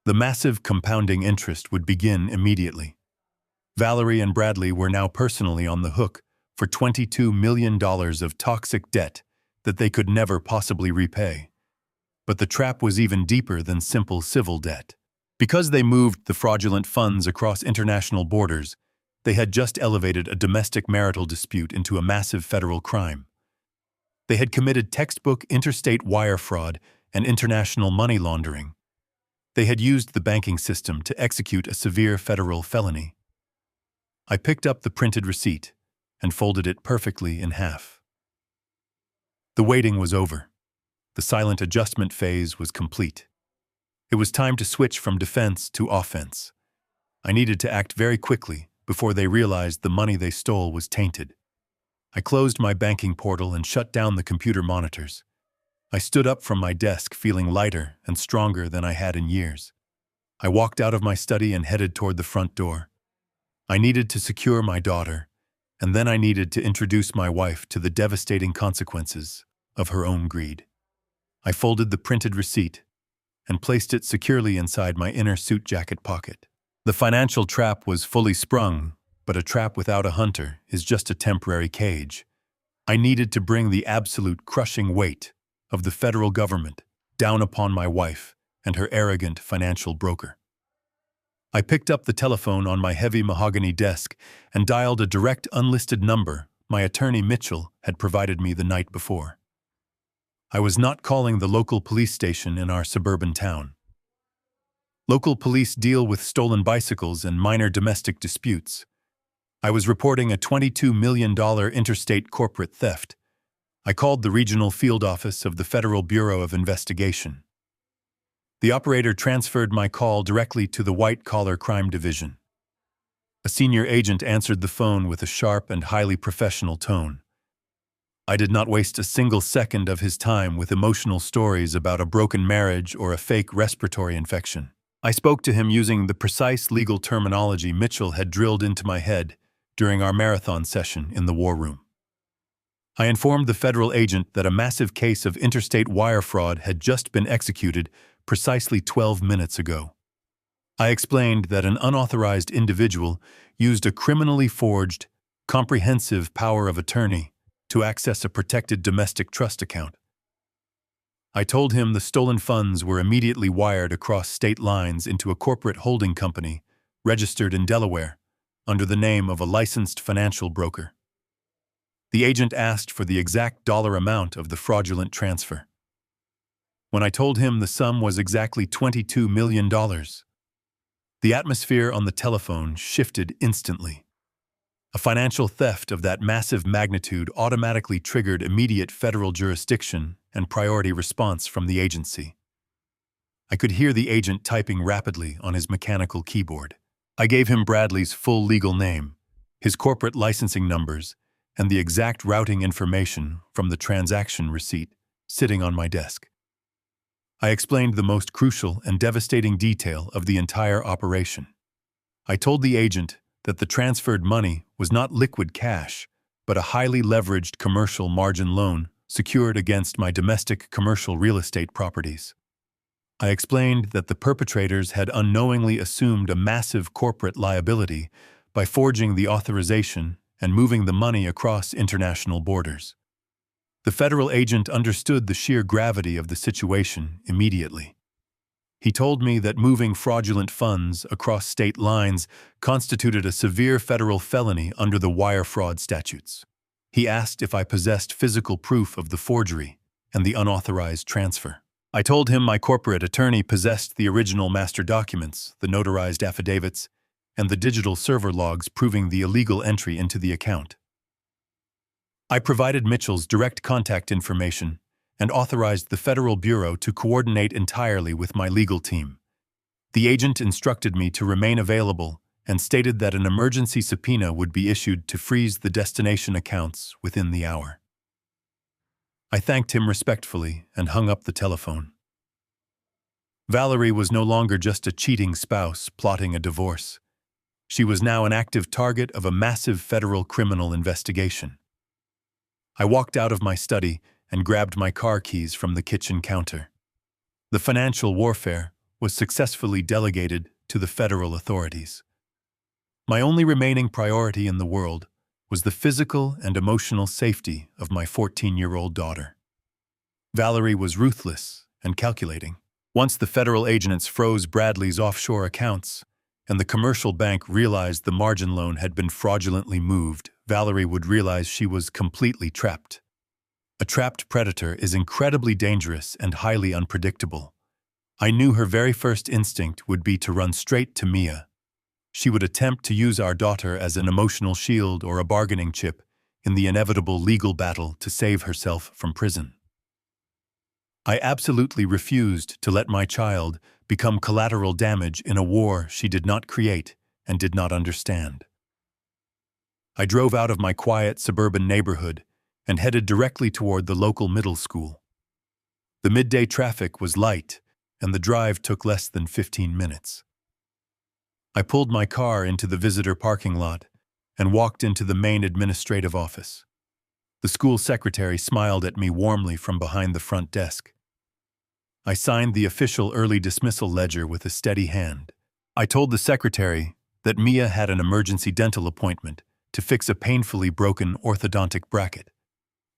The massive compounding interest would begin immediately. Valerie and Bradley were now personally on the hook for $22 million of toxic debt that they could never possibly repay. But the trap was even deeper than simple civil debt. Because they moved the fraudulent funds across international borders, they had just elevated a domestic marital dispute into a massive federal crime. They had committed textbook interstate wire fraud and international money laundering. They had used the banking system to execute a severe federal felony. I picked up the printed receipt and folded it perfectly in half. The waiting was over. The silent adjustment phase was complete. It was time to switch from defense to offense. I needed to act very quickly before they realized the money they stole was tainted. I closed my banking portal and shut down the computer monitors. I stood up from my desk feeling lighter and stronger than I had in years. I walked out of my study and headed toward the front door. I needed to secure my daughter, and then I needed to introduce my wife to the devastating consequences of her own greed. I folded the printed receipt and placed it securely inside my inner suit jacket pocket. The financial trap was fully sprung, but a trap without a hunter is just a temporary cage. I needed to bring the absolute crushing weight of the federal government down upon my wife and her arrogant financial broker. I picked up the telephone on my heavy mahogany desk and dialed a direct unlisted number my attorney Mitchell had provided me the night before. I was not calling the local police station in our suburban town. Local police deal with stolen bicycles and minor domestic disputes. I was reporting a $22 million interstate corporate theft. I called the regional field office of the Federal Bureau of Investigation. The operator transferred my call directly to the white-collar crime division. A senior agent answered the phone with a sharp and highly professional tone. I did not waste a single second of his time with emotional stories about a broken marriage or a fake respiratory infection. I spoke to him using the precise legal terminology Mitchell had drilled into my head during our marathon session in the war room. I informed the federal agent that a massive case of interstate wire fraud had just been executed precisely 12 minutes ago. I explained that an unauthorized individual used a criminally forged, comprehensive power of attorney to access a protected domestic trust account. I told him the stolen funds were immediately wired across state lines into a corporate holding company registered in Delaware under the name of a licensed financial broker. The agent asked for the exact dollar amount of the fraudulent transfer. When I told him the sum was exactly $22 million, the atmosphere on the telephone shifted instantly. A financial theft of that massive magnitude automatically triggered immediate federal jurisdiction and priority response from the agency. I could hear the agent typing rapidly on his mechanical keyboard. I gave him Bradley's full legal name, his corporate licensing numbers, and the exact routing information from the transaction receipt sitting on my desk. I explained the most crucial and devastating detail of the entire operation. I told the agent that the transferred money was not liquid cash, but a highly leveraged commercial margin loan secured against my domestic commercial real estate properties. I explained that the perpetrators had unknowingly assumed a massive corporate liability by forging the authorization and moving the money across international borders. The federal agent understood the sheer gravity of the situation immediately. He told me that moving fraudulent funds across state lines constituted a severe federal felony under the wire fraud statutes. He asked if I possessed physical proof of the forgery and the unauthorized transfer. I told him my corporate attorney possessed the original master documents, the notarized affidavits, and the digital server logs proving the illegal entry into the account. I provided Mitchell's direct contact information and authorized the Federal Bureau to coordinate entirely with my legal team. The agent instructed me to remain available and stated that an emergency subpoena would be issued to freeze the destination accounts within the hour. I thanked him respectfully and hung up the telephone. Valerie was no longer just a cheating spouse plotting a divorce. She was now an active target of a massive federal criminal investigation. I walked out of my study and grabbed my car keys from the kitchen counter. The financial warfare was successfully delegated to the federal authorities. My only remaining priority in the world was the physical and emotional safety of my 14-year-old daughter. Valerie was ruthless and calculating. Once the federal agents froze Bradley's offshore accounts and the commercial bank realized the margin loan had been fraudulently moved, Valerie would realize she was completely trapped. A trapped predator is incredibly dangerous and highly unpredictable. I knew her very first instinct would be to run straight to Mia. She would attempt to use our daughter as an emotional shield or a bargaining chip in the inevitable legal battle to save herself from prison. I absolutely refused to let my child become collateral damage in a war she did not create and did not understand. I drove out of my quiet suburban neighborhood and headed directly toward the local middle school. The midday traffic was light, and the drive took less than 15 minutes. I pulled my car into the visitor parking lot and walked into the main administrative office. The school secretary smiled at me warmly from behind the front desk. I signed the official early dismissal ledger with a steady hand. I told the secretary that Mia had an emergency dental appointment to fix a painfully broken orthodontic bracket.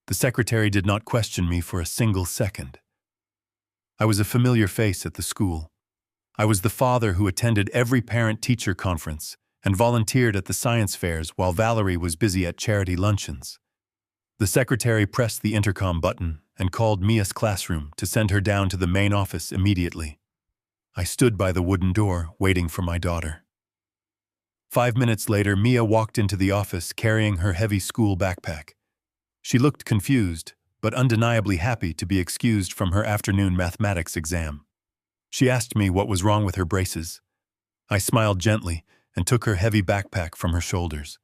The secretary did not question me for a single second. I was a familiar face at the school. I was the father who attended every parent-teacher conference and volunteered at the science fairs while Valerie was busy at charity luncheons. The secretary pressed the intercom button and called Mia's classroom to send her down to the main office immediately. I stood by the wooden door, waiting for my daughter. 5 minutes later, Mia walked into the office carrying her heavy school backpack. She looked confused, but undeniably happy to be excused from her afternoon mathematics exam. She asked me what was wrong with her braces. I smiled gently and took her heavy backpack from her shoulders.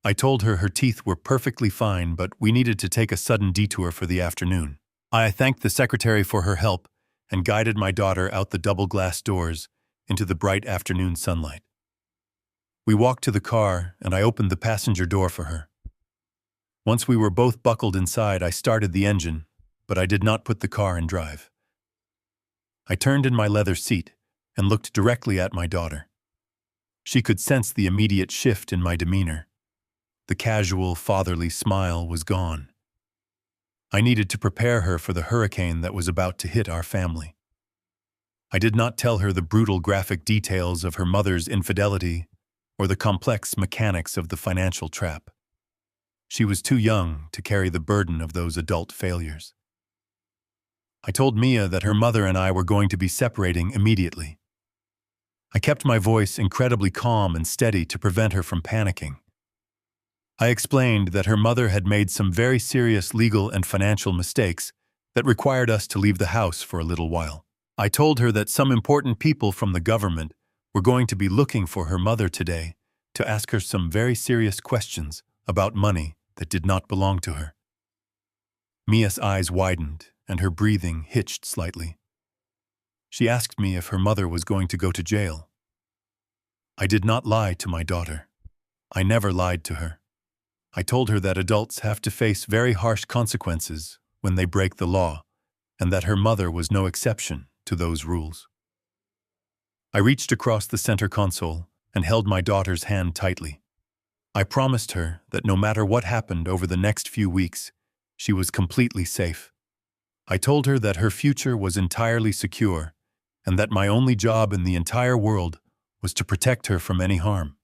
I told her teeth were perfectly fine, but we needed to take a sudden detour for the afternoon. I thanked the secretary for her help and guided my daughter out the double-glass doors into the bright afternoon sunlight. We walked to the car, and I opened the passenger door for her. Once we were both buckled inside, I started the engine, but I did not put the car in drive. I turned in my leather seat and looked directly at my daughter. She could sense the immediate shift in my demeanor. The casual, fatherly smile was gone. I needed to prepare her for the hurricane that was about to hit our family. I did not tell her the brutal graphic details of her mother's infidelity or the complex mechanics of the financial trap. She was too young to carry the burden of those adult failures. I told Mia that her mother and I were going to be separating immediately. I kept my voice incredibly calm and steady to prevent her from panicking. I explained that her mother had made some very serious legal and financial mistakes that required us to leave the house for a little while. I told her that some important people from the government were going to be looking for her mother today to ask her some very serious questions about money that did not belong to her. Mia's eyes widened and her breathing hitched slightly. She asked me if her mother was going to go to jail. I did not lie to my daughter. I never lied to her. I told her that adults have to face very harsh consequences when they break the law, and that her mother was no exception to those rules. I reached across the center console and held my daughter's hand tightly. I promised her that no matter what happened over the next few weeks, she was completely safe. I told her that her future was entirely secure and that my only job in the entire world was to protect her from any harm.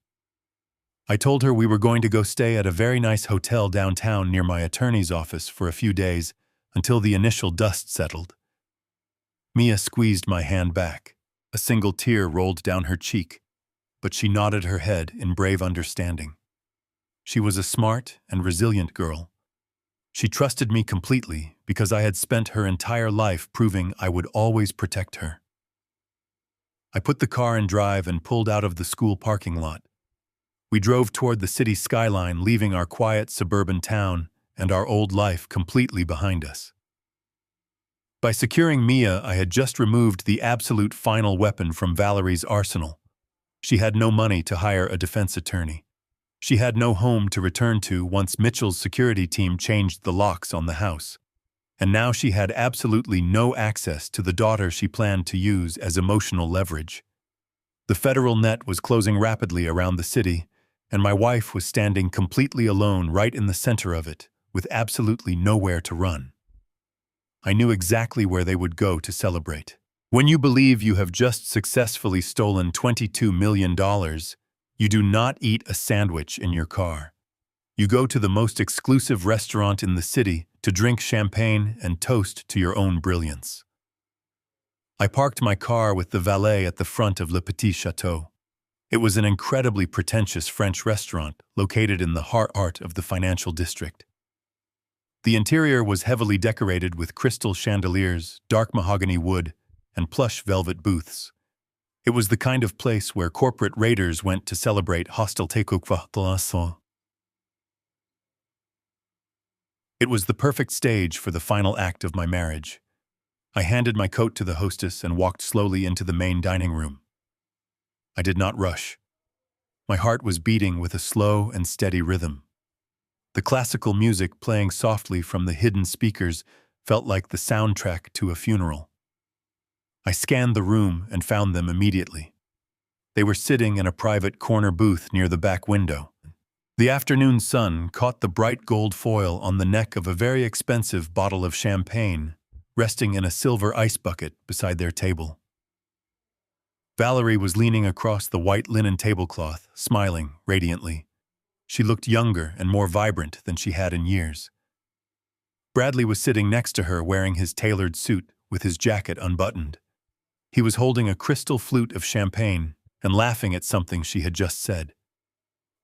I told her we were going to go stay at a very nice hotel downtown near my attorney's office for a few days until the initial dust settled. Mia squeezed my hand back. A single tear rolled down her cheek, but she nodded her head in brave understanding. She was a smart and resilient girl. She trusted me completely because I had spent her entire life proving I would always protect her. I put the car in drive and pulled out of the school parking lot. We drove toward the city skyline, leaving our quiet suburban town and our old life completely behind us. By securing Mia, I had just removed the absolute final weapon from Valerie's arsenal. She had no money to hire a defense attorney. She had no home to return to once Mitchell's security team changed the locks on the house. And now she had absolutely no access to the daughter she planned to use as emotional leverage. The federal net was closing rapidly around the city, and my wife was standing completely alone right in the center of it, with absolutely nowhere to run. I knew exactly where they would go to celebrate. When you believe you have just successfully stolen $22 million, you do not eat a sandwich in your car. You go to the most exclusive restaurant in the city to drink champagne and toast to your own brilliance. I parked my car with the valet at the front of Le Petit Chateau. It was an incredibly pretentious French restaurant located in the heart of the financial district. The interior was heavily decorated with crystal chandeliers, dark mahogany wood, and plush velvet booths. It was the kind of place where corporate raiders went to celebrate hostile takeover. It was the perfect stage for the final act of my marriage. I handed my coat to the hostess and walked slowly into the main dining room. I did not rush. My heart was beating with a slow and steady rhythm. The classical music playing softly from the hidden speakers felt like the soundtrack to a funeral. I scanned the room and found them immediately. They were sitting in a private corner booth near the back window. The afternoon sun caught the bright gold foil on the neck of a very expensive bottle of champagne, resting in a silver ice bucket beside their table. Valerie was leaning across the white linen tablecloth, smiling radiantly. She looked younger and more vibrant than she had in years. Bradley was sitting next to her wearing his tailored suit with his jacket unbuttoned. He was holding a crystal flute of champagne and laughing at something she had just said.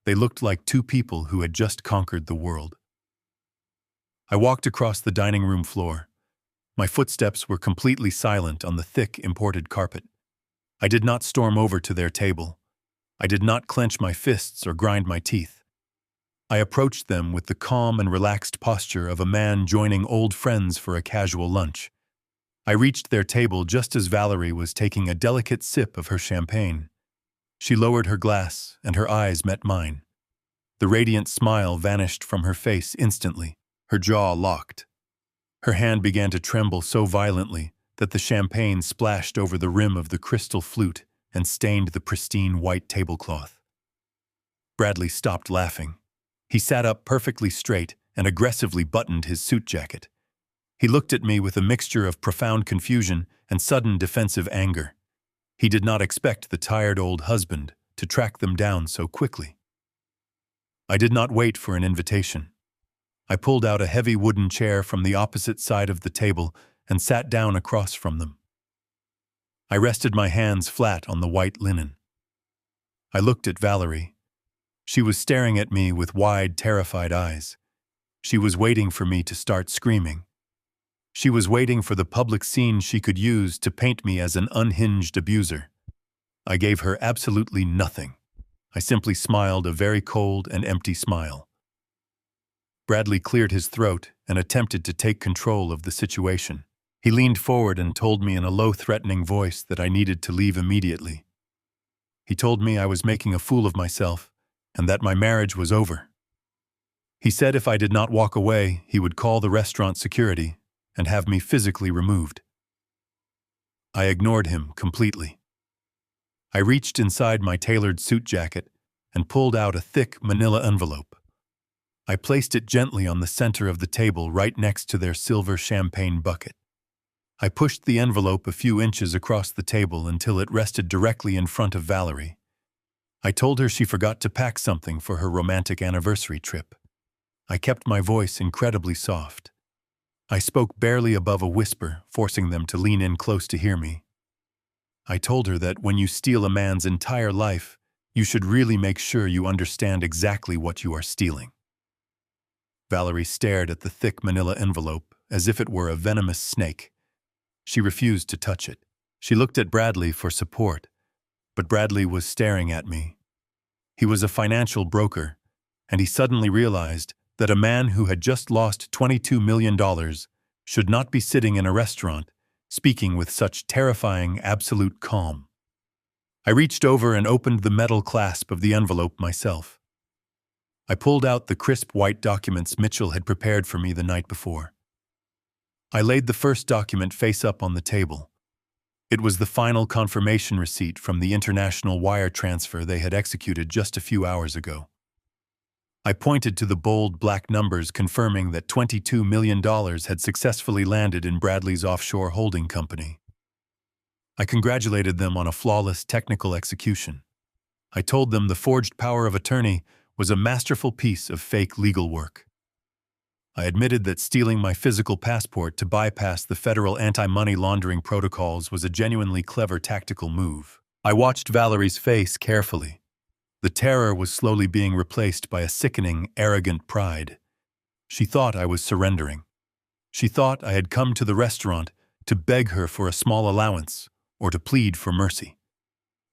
They looked like two people who had just conquered the world. I walked across the dining room floor. My footsteps were completely silent on the thick imported carpet. I did not storm over to their table. I did not clench my fists or grind my teeth. I approached them with the calm and relaxed posture of a man joining old friends for a casual lunch. I reached their table just as Valerie was taking a delicate sip of her champagne. She lowered her glass, and her eyes met mine. The radiant smile vanished from her face instantly. Her jaw locked. Her hand began to tremble so violently that the champagne splashed over the rim of the crystal flute and stained the pristine white tablecloth. Bradley stopped laughing. He sat up perfectly straight and aggressively buttoned his suit jacket. He looked at me with a mixture of profound confusion and sudden defensive anger. He did not expect the tired old husband to track them down so quickly. I did not wait for an invitation. I pulled out a heavy wooden chair from the opposite side of the table and sat down across from them. I rested my hands flat on the white linen. I looked at Valerie. She was staring at me with wide, terrified eyes. She was waiting for me to start screaming. She was waiting for the public scene she could use to paint me as an unhinged abuser. I gave her absolutely nothing. I simply smiled a very cold and empty smile. Bradley cleared his throat and attempted to take control of the situation. He leaned forward and told me in a low, threatening voice that I needed to leave immediately. He told me I was making a fool of myself and that my marriage was over. He said if I did not walk away, he would call the restaurant security and have me physically removed. I ignored him completely. I reached inside my tailored suit jacket and pulled out a thick manila envelope. I placed it gently on the center of the table right next to their silver champagne bucket. I pushed the envelope a few inches across the table until it rested directly in front of Valerie. I told her she forgot to pack something for her romantic anniversary trip. I kept my voice incredibly soft. I spoke barely above a whisper, forcing them to lean in close to hear me. I told her that when you steal a man's entire life, you should really make sure you understand exactly what you are stealing. Valerie stared at the thick manila envelope as if it were a venomous snake. She refused to touch it. She looked at Bradley for support, but Bradley was staring at me. He was a financial broker, and he suddenly realized that a man who had just lost $22 million should not be sitting in a restaurant, speaking with such terrifying, absolute calm. I reached over and opened the metal clasp of the envelope myself. I pulled out the crisp white documents Mitchell had prepared for me the night before. I laid the first document face up on the table. It was the final confirmation receipt from the international wire transfer they had executed just a few hours ago. I pointed to the bold black numbers confirming that $22 million had successfully landed in Bradley's offshore holding company. I congratulated them on a flawless technical execution. I told them the forged power of attorney was a masterful piece of fake legal work. I admitted that stealing my physical passport to bypass the federal anti-money laundering protocols was a genuinely clever tactical move. I watched Valerie's face carefully. The terror was slowly being replaced by a sickening, arrogant pride. She thought I was surrendering. She thought I had come to the restaurant to beg her for a small allowance or to plead for mercy.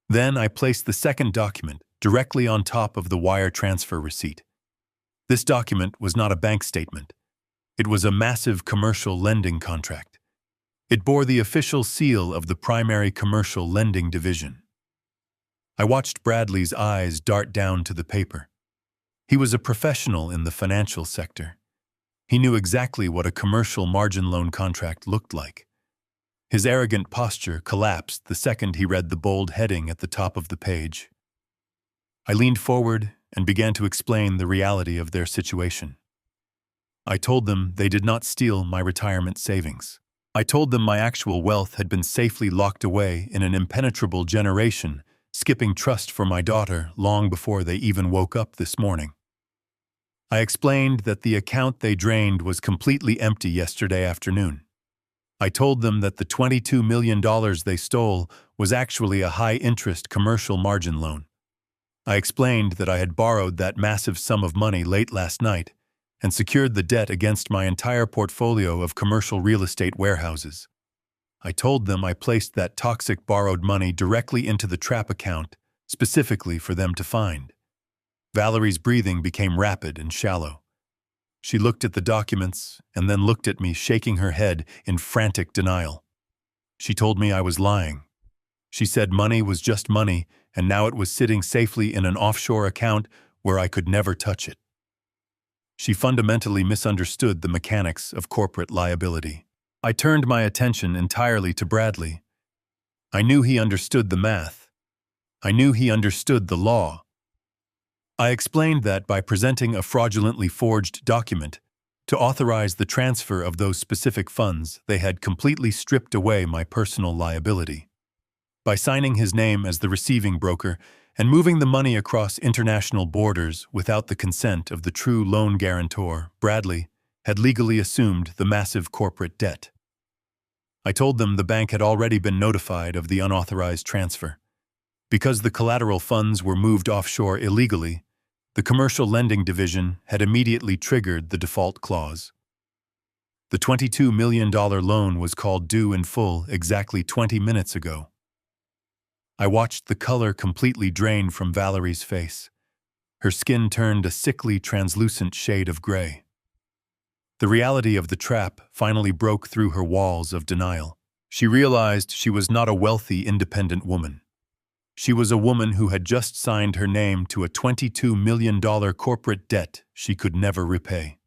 Then I placed the second document directly on top of the wire transfer receipt. This document was not a bank statement. It was a massive commercial lending contract. It bore the official seal of the primary commercial lending division. I watched Bradley's eyes dart down to the paper. He was a professional in the financial sector. He knew exactly what a commercial margin loan contract looked like. His arrogant posture collapsed the second he read the bold heading at the top of the page. I leaned forward and began to explain the reality of their situation. I told them they did not steal my retirement savings. I told them my actual wealth had been safely locked away in an impenetrable generation, skipping trust for my daughter long before they even woke up this morning. I explained that the account they drained was completely empty yesterday afternoon. I told them that the $22 million they stole was actually a high-interest commercial margin loan. I explained that I had borrowed that massive sum of money late last night and secured the debt against my entire portfolio of commercial real estate warehouses. I told them I placed that toxic borrowed money directly into the trap account, specifically for them to find. Valerie's breathing became rapid and shallow. She looked at the documents and then looked at me, shaking her head in frantic denial. She told me I was lying. She said money was just money, and now it was sitting safely in an offshore account where I could never touch it. She fundamentally misunderstood the mechanics of corporate liability. I turned my attention entirely to Bradley. I knew he understood the math. I knew he understood the law. I explained that by presenting a fraudulently forged document to authorize the transfer of those specific funds, they had completely stripped away my personal liability. By signing his name as the receiving broker and moving the money across international borders without the consent of the true loan guarantor, Bradley had legally assumed the massive corporate debt. I told them the bank had already been notified of the unauthorized transfer. Because the collateral funds were moved offshore illegally, the commercial lending division had immediately triggered the default clause. The $22 million loan was called due in full exactly 20 minutes ago. I watched the color completely drain from Valerie's face. Her skin turned a sickly, translucent shade of gray. The reality of the trap finally broke through her walls of denial. She realized she was not a wealthy, independent woman. She was a woman who had just signed her name to a $22 million corporate debt she could never repay.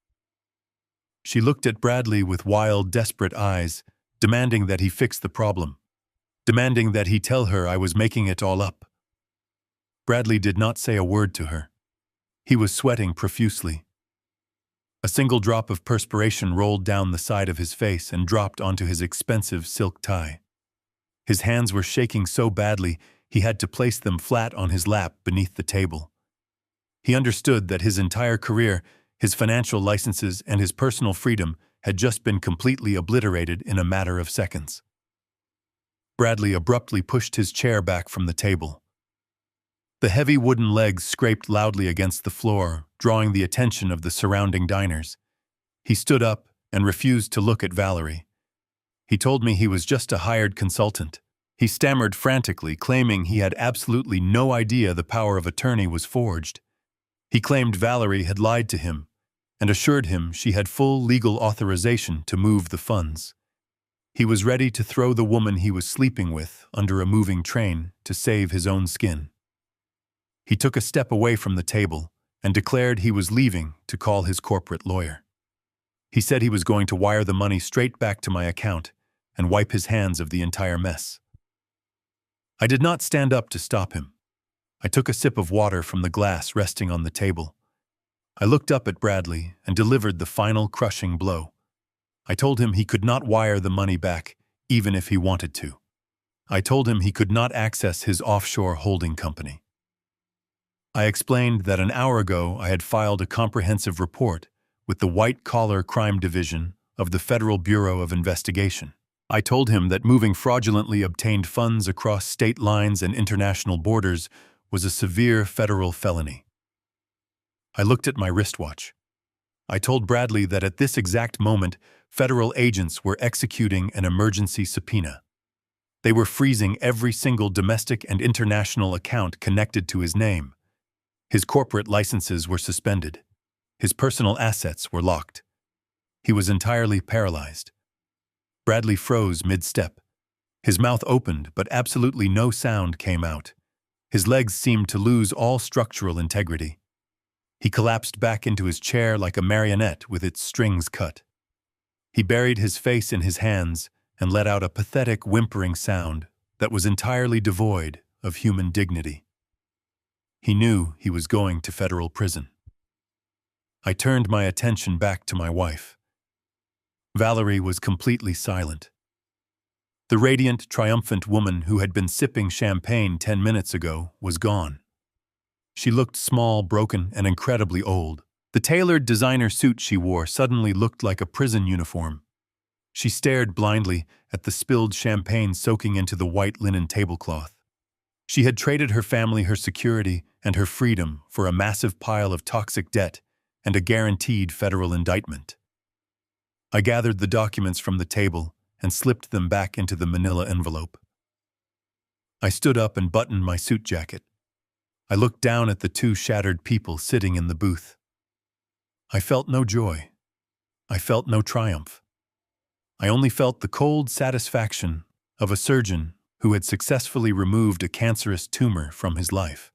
She looked at Bradley with wild, desperate eyes, demanding that he fix the problem. demanding that he tell her I was making it all up. Bradley did not say a word to her. He was sweating profusely. A single drop of perspiration rolled down the side of his face and dropped onto his expensive silk tie. His hands were shaking so badly he had to place them flat on his lap beneath the table. He understood that his entire career, his financial licenses, and his personal freedom had just been completely obliterated in a matter of seconds. Bradley abruptly pushed his chair back from the table. The heavy wooden legs scraped loudly against the floor, drawing the attention of the surrounding diners. He stood up and refused to look at Valerie. He told me he was just a hired consultant. He stammered frantically, claiming he had absolutely no idea the power of attorney was forged. He claimed Valerie had lied to him and assured him she had full legal authorization to move the funds. He was ready to throw the woman he was sleeping with under a moving train to save his own skin. He took a step away from the table and declared he was leaving to call his corporate lawyer. He said he was going to wire the money straight back to my account and wipe his hands of the entire mess. I did not stand up to stop him. I took a sip of water from the glass resting on the table. I looked up at Bradley and delivered the final crushing blow. I told him he could not wire the money back, even if he wanted to. I told him he could not access his offshore holding company. I explained that an hour ago I had filed a comprehensive report with the White-Collar Crime Division of the Federal Bureau of Investigation. I told him that moving fraudulently obtained funds across state lines and international borders was a severe federal felony. I looked at my wristwatch. I told Bradley that at this exact moment, federal agents were executing an emergency subpoena. They were freezing every single domestic and international account connected to his name. His corporate licenses were suspended. His personal assets were locked. He was entirely paralyzed. Bradley froze mid-step. His mouth opened, but absolutely no sound came out. His legs seemed to lose all structural integrity. He collapsed back into his chair like a marionette with its strings cut. He buried his face in his hands and let out a pathetic whimpering sound that was entirely devoid of human dignity. He knew he was going to federal prison. I turned my attention back to my wife. Valerie was completely silent. The radiant, triumphant woman who had been sipping champagne 10 minutes ago was gone. She looked small, broken, and incredibly old. The tailored designer suit she wore suddenly looked like a prison uniform. She stared blindly at the spilled champagne soaking into the white linen tablecloth. She had traded her family, her security, and her freedom for a massive pile of toxic debt and a guaranteed federal indictment. I gathered the documents from the table and slipped them back into the manila envelope. I stood up and buttoned my suit jacket. I looked down at the two shattered people sitting in the booth. I felt no joy. I felt no triumph. I only felt the cold satisfaction of a surgeon who had successfully removed a cancerous tumor from his life.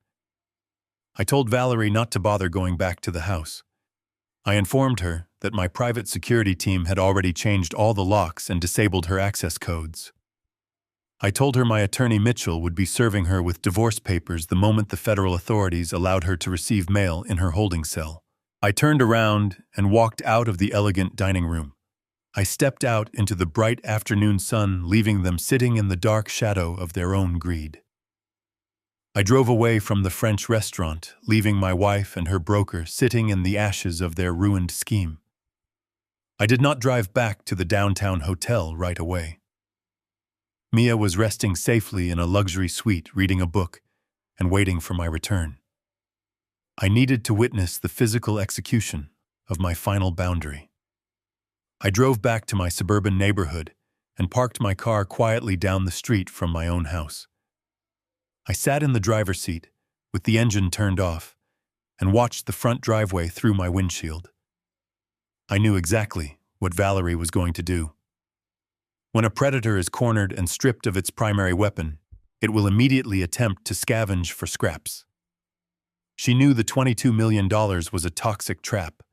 I told Valerie not to bother going back to the house. I informed her that my private security team had already changed all the locks and disabled her access codes. I told her my attorney Mitchell would be serving her with divorce papers the moment the federal authorities allowed her to receive mail in her holding cell. I turned around and walked out of the elegant dining room. I stepped out into the bright afternoon sun, leaving them sitting in the dark shadow of their own greed. I drove away from the French restaurant, leaving my wife and her broker sitting in the ashes of their ruined scheme. I did not drive back to the downtown hotel right away. Mia was resting safely in a luxury suite, reading a book and waiting for my return. I needed to witness the physical execution of my final boundary. I drove back to my suburban neighborhood and parked my car quietly down the street from my own house. I sat in the driver's seat with the engine turned off and watched the front driveway through my windshield. I knew exactly what Valerie was going to do. When a predator is cornered and stripped of its primary weapon, it will immediately attempt to scavenge for scraps. She knew the $22 million was a toxic trap.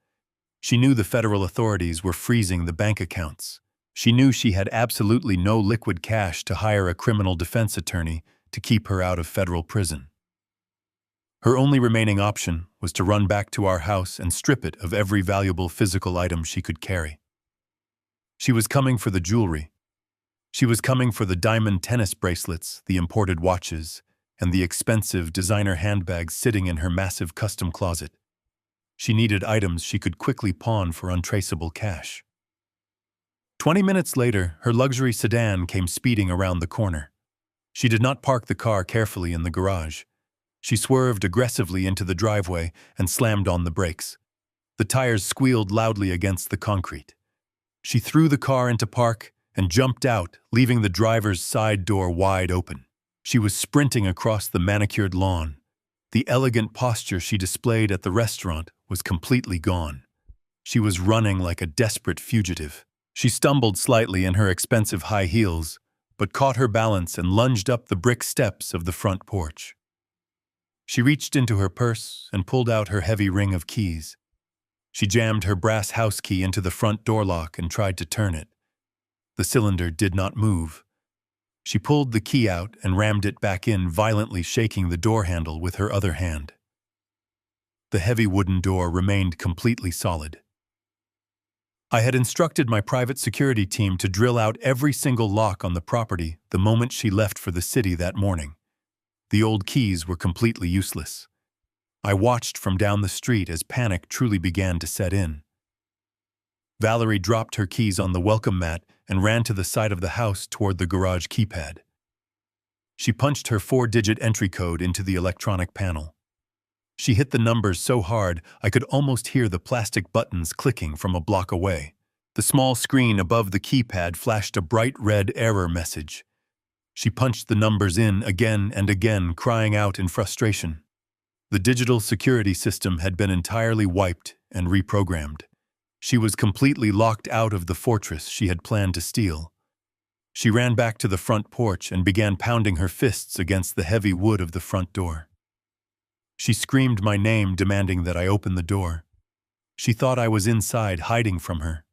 She knew the federal authorities were freezing the bank accounts. She knew she had absolutely no liquid cash to hire a criminal defense attorney to keep her out of federal prison. Her only remaining option was to run back to our house and strip it of every valuable physical item she could carry. She was coming for the jewelry. She was coming for the diamond tennis bracelets, the imported watches, and the expensive designer handbags sitting in her massive custom closet. She needed items she could quickly pawn for untraceable cash. 20 minutes later, her luxury sedan came speeding around the corner. She did not park the car carefully in the garage. She swerved aggressively into the driveway and slammed on the brakes. The tires squealed loudly against the concrete. She threw the car into park and jumped out, leaving the driver's side door wide open. She was sprinting across the manicured lawn. The elegant posture she displayed at the restaurant was completely gone. She was running like a desperate fugitive. She stumbled slightly in her expensive high heels, but caught her balance and lunged up the brick steps of the front porch. She reached into her purse and pulled out her heavy ring of keys. She jammed her brass house key into the front door lock and tried to turn it. The cylinder did not move. She pulled the key out and rammed it back in, violently shaking the door handle with her other hand. The heavy wooden door remained completely solid. I had instructed my private security team to drill out every single lock on the property the moment she left for the city that morning. The old keys were completely useless. I watched from down the street as panic truly began to set in. Valerie dropped her keys on the welcome mat and ran to the side of the house toward the garage keypad. She punched her 4-digit entry code into the electronic panel. She hit the numbers so hard I could almost hear the plastic buttons clicking from a block away. The small screen above the keypad flashed a bright red error message. She punched the numbers in again and again, crying out in frustration. The digital security system had been entirely wiped and reprogrammed. She was completely locked out of the fortress she had planned to steal. She ran back to the front porch and began pounding her fists against the heavy wood of the front door. She screamed my name, demanding that I open the door. She thought I was inside, hiding from her.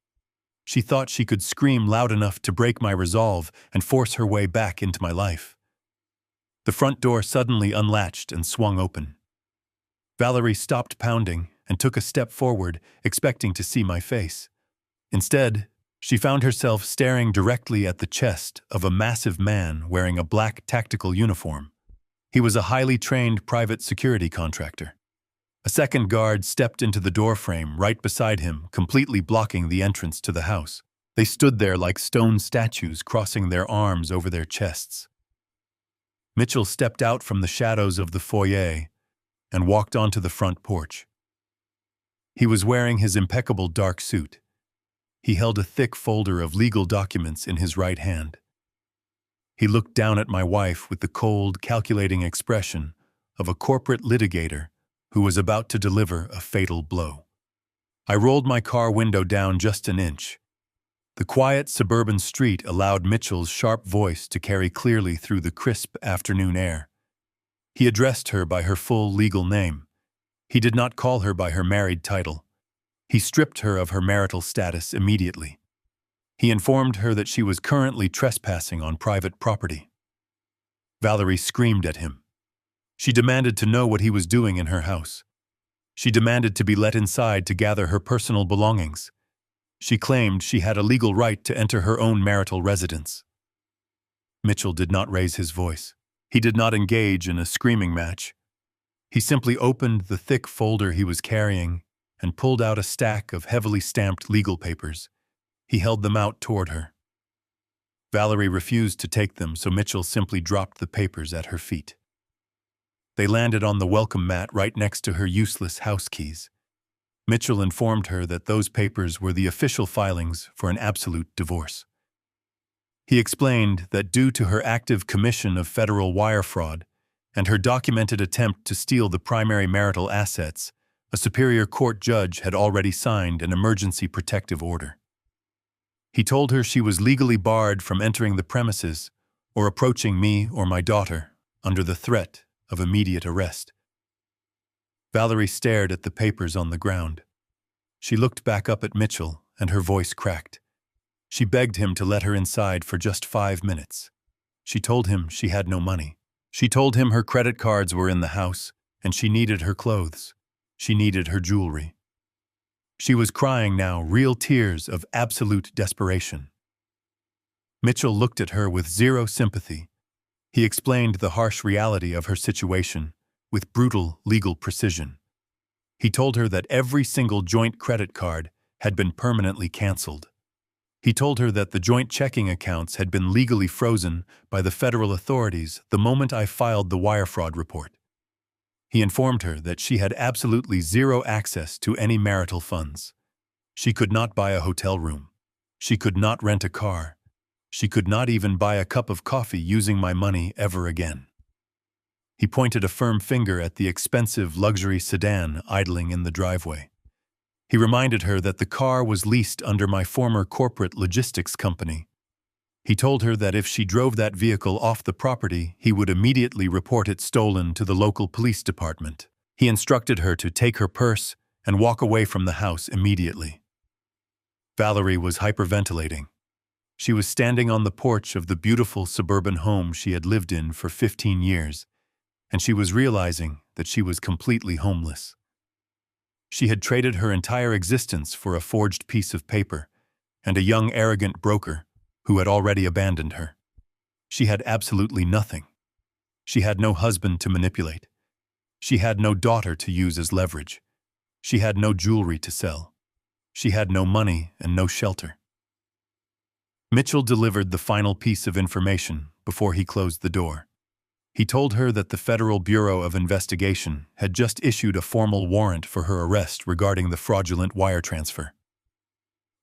She thought she could scream loud enough to break my resolve and force her way back into my life. The front door suddenly unlatched and swung open. Valerie stopped pounding and took a step forward, expecting to see my face. Instead, she found herself staring directly at the chest of a massive man wearing a black tactical uniform. He was a highly trained private security contractor. A second guard stepped into the doorframe right beside him, completely blocking the entrance to the house. They stood there like stone statues, crossing their arms over their chests. Mitchell stepped out from the shadows of the foyer and walked onto the front porch. He was wearing his impeccable dark suit. He held a thick folder of legal documents in his right hand. He looked down at my wife with the cold, calculating expression of a corporate litigator who was about to deliver a fatal blow. I rolled my car window down just an inch. The quiet suburban street allowed Mitchell's sharp voice to carry clearly through the crisp afternoon air. He addressed her by her full legal name. He did not call her by her married title. He stripped her of her marital status immediately. He informed her that she was currently trespassing on private property. Valerie screamed at him. She demanded to know what he was doing in her house. She demanded to be let inside to gather her personal belongings. She claimed she had a legal right to enter her own marital residence. Mitchell did not raise his voice. He did not engage in a screaming match. He simply opened the thick folder he was carrying and pulled out a stack of heavily stamped legal papers. He held them out toward her. Valerie refused to take them, so Mitchell simply dropped the papers at her feet. They landed on the welcome mat right next to her useless house keys. Mitchell informed her that those papers were the official filings for an absolute divorce. He explained that due to her active commission of federal wire fraud and her documented attempt to steal the primary marital assets, a superior court judge had already signed an emergency protective order. He told her she was legally barred from entering the premises or approaching me or my daughter under the threat of immediate arrest. Valerie stared at the papers on the ground. She looked back up at Mitchell, and her voice cracked. She begged him to let her inside for just 5 minutes. She told him she had no money. She told him her credit cards were in the house, and she needed her clothes. She needed her jewelry. She was crying now, real tears of absolute desperation. Mitchell looked at her with zero sympathy. He explained the harsh reality of her situation with brutal legal precision. He told her that every single joint credit card had been permanently canceled. He told her that the joint checking accounts had been legally frozen by the federal authorities the moment I filed the wire fraud report. He informed her that she had absolutely zero access to any marital funds. She could not buy a hotel room. She could not rent a car. She could not even buy a cup of coffee using my money ever again. He pointed a firm finger at the expensive luxury sedan idling in the driveway. He reminded her that the car was leased under my former corporate logistics company. He told her that if she drove that vehicle off the property, he would immediately report it stolen to the local police department. He instructed her to take her purse and walk away from the house immediately. Valerie was hyperventilating. She was standing on the porch of the beautiful suburban home she had lived in for 15 years, and she was realizing that she was completely homeless. She had traded her entire existence for a forged piece of paper and a young, arrogant broker who had already abandoned her. She had absolutely nothing. She had no husband to manipulate. She had no daughter to use as leverage. She had no jewelry to sell. She had no money and no shelter. Mitchell delivered the final piece of information before he closed the door. He told her that the Federal Bureau of Investigation had just issued a formal warrant for her arrest regarding the fraudulent wire transfer.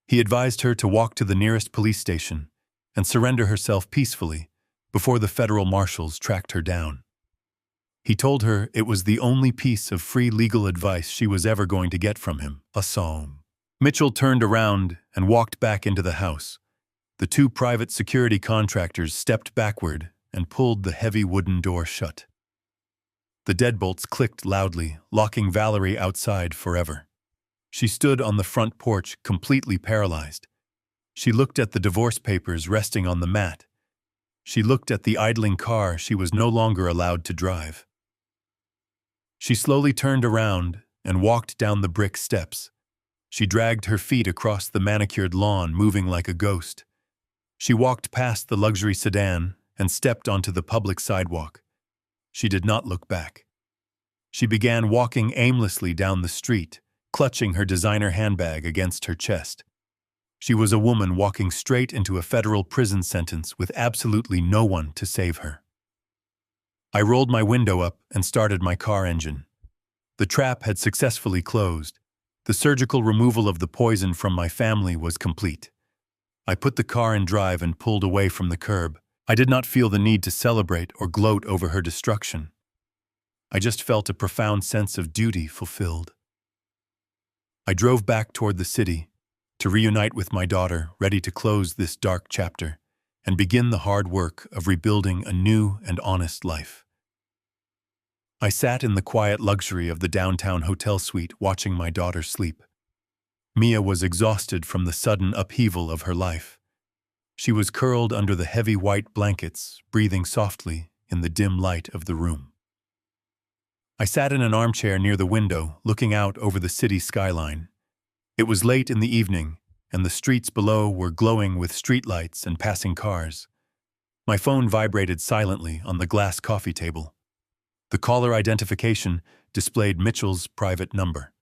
He advised her to walk to the nearest police station and surrender herself peacefully before the federal marshals tracked her down. He told her it was the only piece of free legal advice she was ever going to get from him, a psalm. Mitchell turned around and walked back into the house. The two private security contractors stepped backward and pulled the heavy wooden door shut. The deadbolts clicked loudly, locking Valerie outside forever. She stood on the front porch, completely paralyzed. She looked at the divorce papers resting on the mat. She looked at the idling car she was no longer allowed to drive. She slowly turned around and walked down the brick steps. She dragged her feet across the manicured lawn, moving like a ghost. She walked past the luxury sedan and stepped onto the public sidewalk. She did not look back. She began walking aimlessly down the street, clutching her designer handbag against her chest. She was a woman walking straight into a federal prison sentence with absolutely no one to save her. I rolled my window up and started my car engine. The trap had successfully closed. The surgical removal of the poison from my family was complete. I put the car in drive and pulled away from the curb. I did not feel the need to celebrate or gloat over her destruction. I just felt a profound sense of duty fulfilled. I drove back toward the city to reunite with my daughter, ready to close this dark chapter and begin the hard work of rebuilding a new and honest life. I sat in the quiet luxury of the downtown hotel suite watching my daughter sleep. Mia was exhausted from the sudden upheaval of her life. She was curled under the heavy white blankets, breathing softly in the dim light of the room. I sat in an armchair near the window, looking out over the city skyline. It was late in the evening, and the streets below were glowing with streetlights and passing cars. My phone vibrated silently on the glass coffee table. The caller identification displayed Mitchell's private number.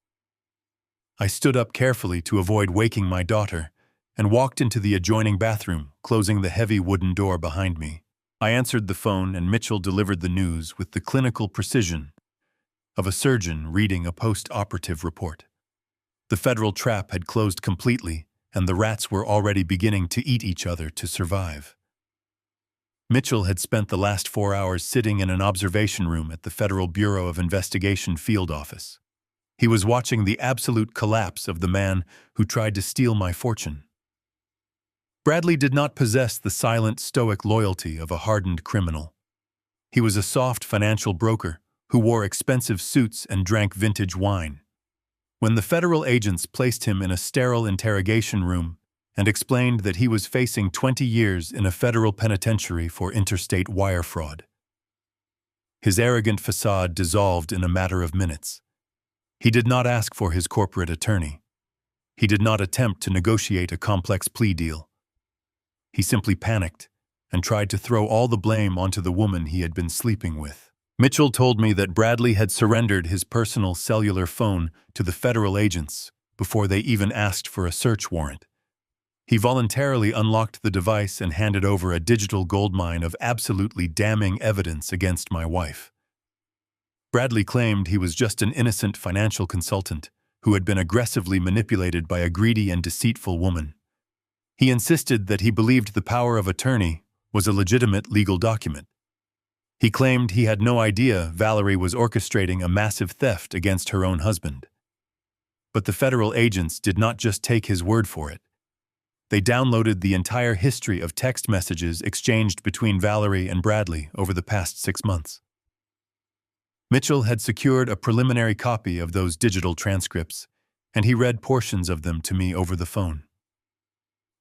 I stood up carefully to avoid waking my daughter and walked into the adjoining bathroom, closing the heavy wooden door behind me. I answered the phone and Mitchell delivered the news with the clinical precision of a surgeon reading a post-operative report. The federal trap had closed completely, and the rats were already beginning to eat each other to survive. Mitchell had spent the last 4 hours sitting in an observation room at the Federal Bureau of Investigation field office. He was watching the absolute collapse of the man who tried to steal my fortune. Bradley did not possess the silent, stoic loyalty of a hardened criminal. He was a soft financial broker who wore expensive suits and drank vintage wine. When the federal agents placed him in a sterile interrogation room and explained that he was facing 20 years in a federal penitentiary for interstate wire fraud. His arrogant facade dissolved in a matter of minutes. He did not ask for his corporate attorney. He did not attempt to negotiate a complex plea deal. He simply panicked and tried to throw all the blame onto the woman he had been sleeping with. Mitchell told me that Bradley had surrendered his personal cellular phone to the federal agents before they even asked for a search warrant. He voluntarily unlocked the device and handed over a digital goldmine of absolutely damning evidence against my wife. Bradley claimed he was just an innocent financial consultant who had been aggressively manipulated by a greedy and deceitful woman. He insisted that he believed the power of attorney was a legitimate legal document. He claimed he had no idea Valerie was orchestrating a massive theft against her own husband. But the federal agents did not just take his word for it. They downloaded the entire history of text messages exchanged between Valerie and Bradley over the past 6 months. Mitchell had secured a preliminary copy of those digital transcripts, and he read portions of them to me over the phone.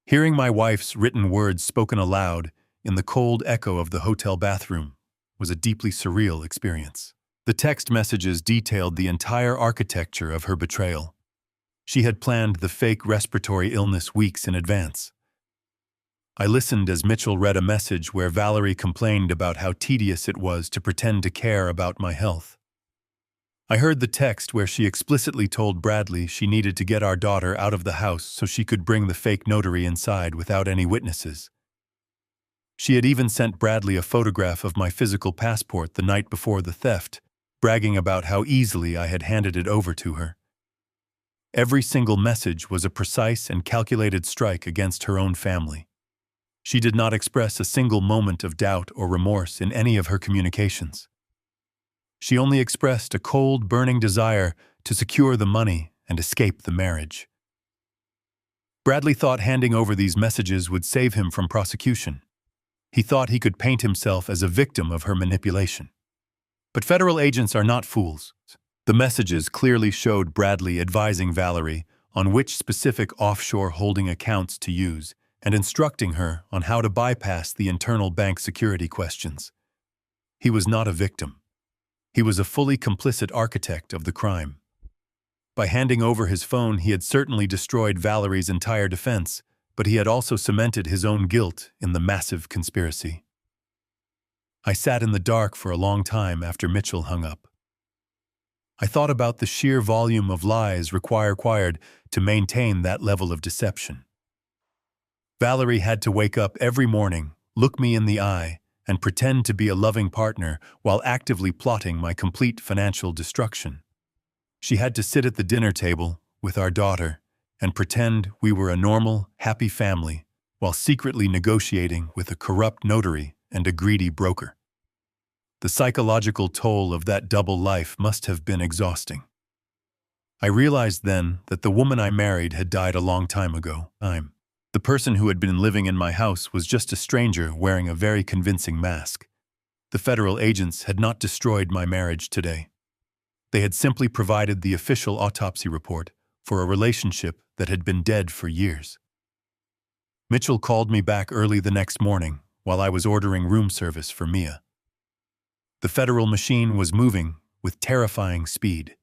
Hearing my wife's written words spoken aloud in the cold echo of the hotel bathroom was a deeply surreal experience. The text messages detailed the entire architecture of her betrayal. She had planned the fake respiratory illness weeks in advance. I listened as Mitchell read a message where Valerie complained about how tedious it was to pretend to care about my health. I heard the text where she explicitly told Bradley she needed to get our daughter out of the house so she could bring the fake notary inside without any witnesses. She had even sent Bradley a photograph of my physical passport the night before the theft, bragging about how easily I had handed it over to her. Every single message was a precise and calculated strike against her own family. She did not express a single moment of doubt or remorse in any of her communications. She only expressed a cold, burning desire to secure the money and escape the marriage. Bradley thought handing over these messages would save him from prosecution. He thought he could paint himself as a victim of her manipulation. But federal agents are not fools. The messages clearly showed Bradley advising Valerie on which specific offshore holding accounts to use and instructing her on how to bypass the internal bank security questions. He was not a victim. He was a fully complicit architect of the crime. By handing over his phone, he had certainly destroyed Valerie's entire defense, but he had also cemented his own guilt in the massive conspiracy. I sat in the dark for a long time after Mitchell hung up. I thought about the sheer volume of lies required to maintain that level of deception. Valerie had to wake up every morning, look me in the eye, and pretend to be a loving partner while actively plotting my complete financial destruction. She had to sit at the dinner table with our daughter and pretend we were a normal, happy family while secretly negotiating with a corrupt notary and a greedy broker. The psychological toll of that double life must have been exhausting. I realized then that the woman I married had died a long time ago. The person who had been living in my house was just a stranger wearing a very convincing mask. The federal agents had not destroyed my marriage today. They had simply provided the official autopsy report for a relationship that had been dead for years. Mitchell called me back early the next morning while I was ordering room service for Mia. The federal machine was moving with terrifying speed.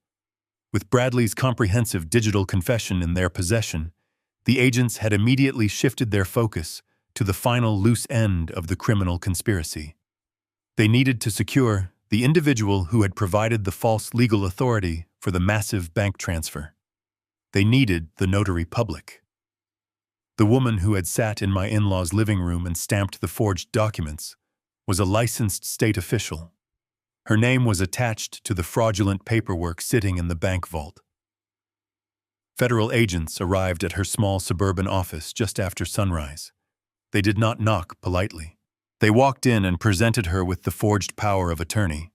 With Bradley's comprehensive digital confession in their possession, the agents had immediately shifted their focus to the final loose end of the criminal conspiracy. They needed to secure the individual who had provided the false legal authority for the massive bank transfer. They needed the notary public. The woman who had sat in my in-laws' living room and stamped the forged documents was a licensed state official. Her name was attached to the fraudulent paperwork sitting in the bank vault. Federal agents arrived at her small suburban office just after sunrise. They did not knock politely. They walked in and presented her with the forged power of attorney,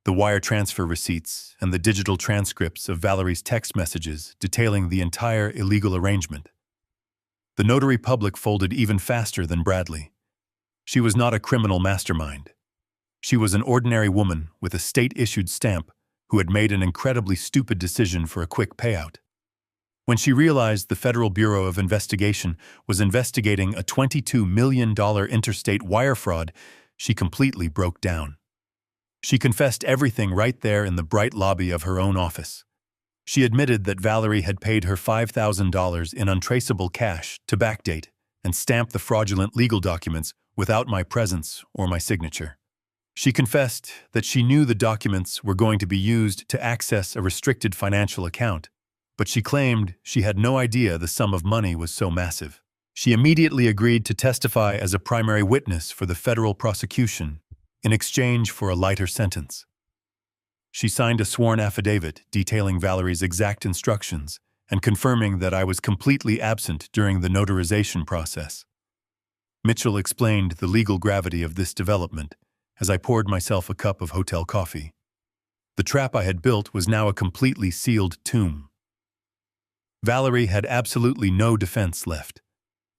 the wire transfer receipts, and the digital transcripts of Valerie's text messages detailing the entire illegal arrangement. The notary public folded even faster than Bradley. She was not a criminal mastermind. She was an ordinary woman with a state-issued stamp who had made an incredibly stupid decision for a quick payout. When she realized the Federal Bureau of Investigation was investigating a $22 million interstate wire fraud, she completely broke down. She confessed everything right there in the bright lobby of her own office. She admitted that Valerie had paid her $5,000 in untraceable cash to backdate and stamp the fraudulent legal documents without my presence or my signature. She confessed that she knew the documents were going to be used to access a restricted financial account, but she claimed she had no idea the sum of money was so massive. She immediately agreed to testify as a primary witness for the federal prosecution in exchange for a lighter sentence. She signed a sworn affidavit detailing Valerie's exact instructions and confirming that I was completely absent during the notarization process. Mitchell explained the legal gravity of this development as I poured myself a cup of hotel coffee. The trap I had built was now a completely sealed tomb. Valerie had absolutely no defense left.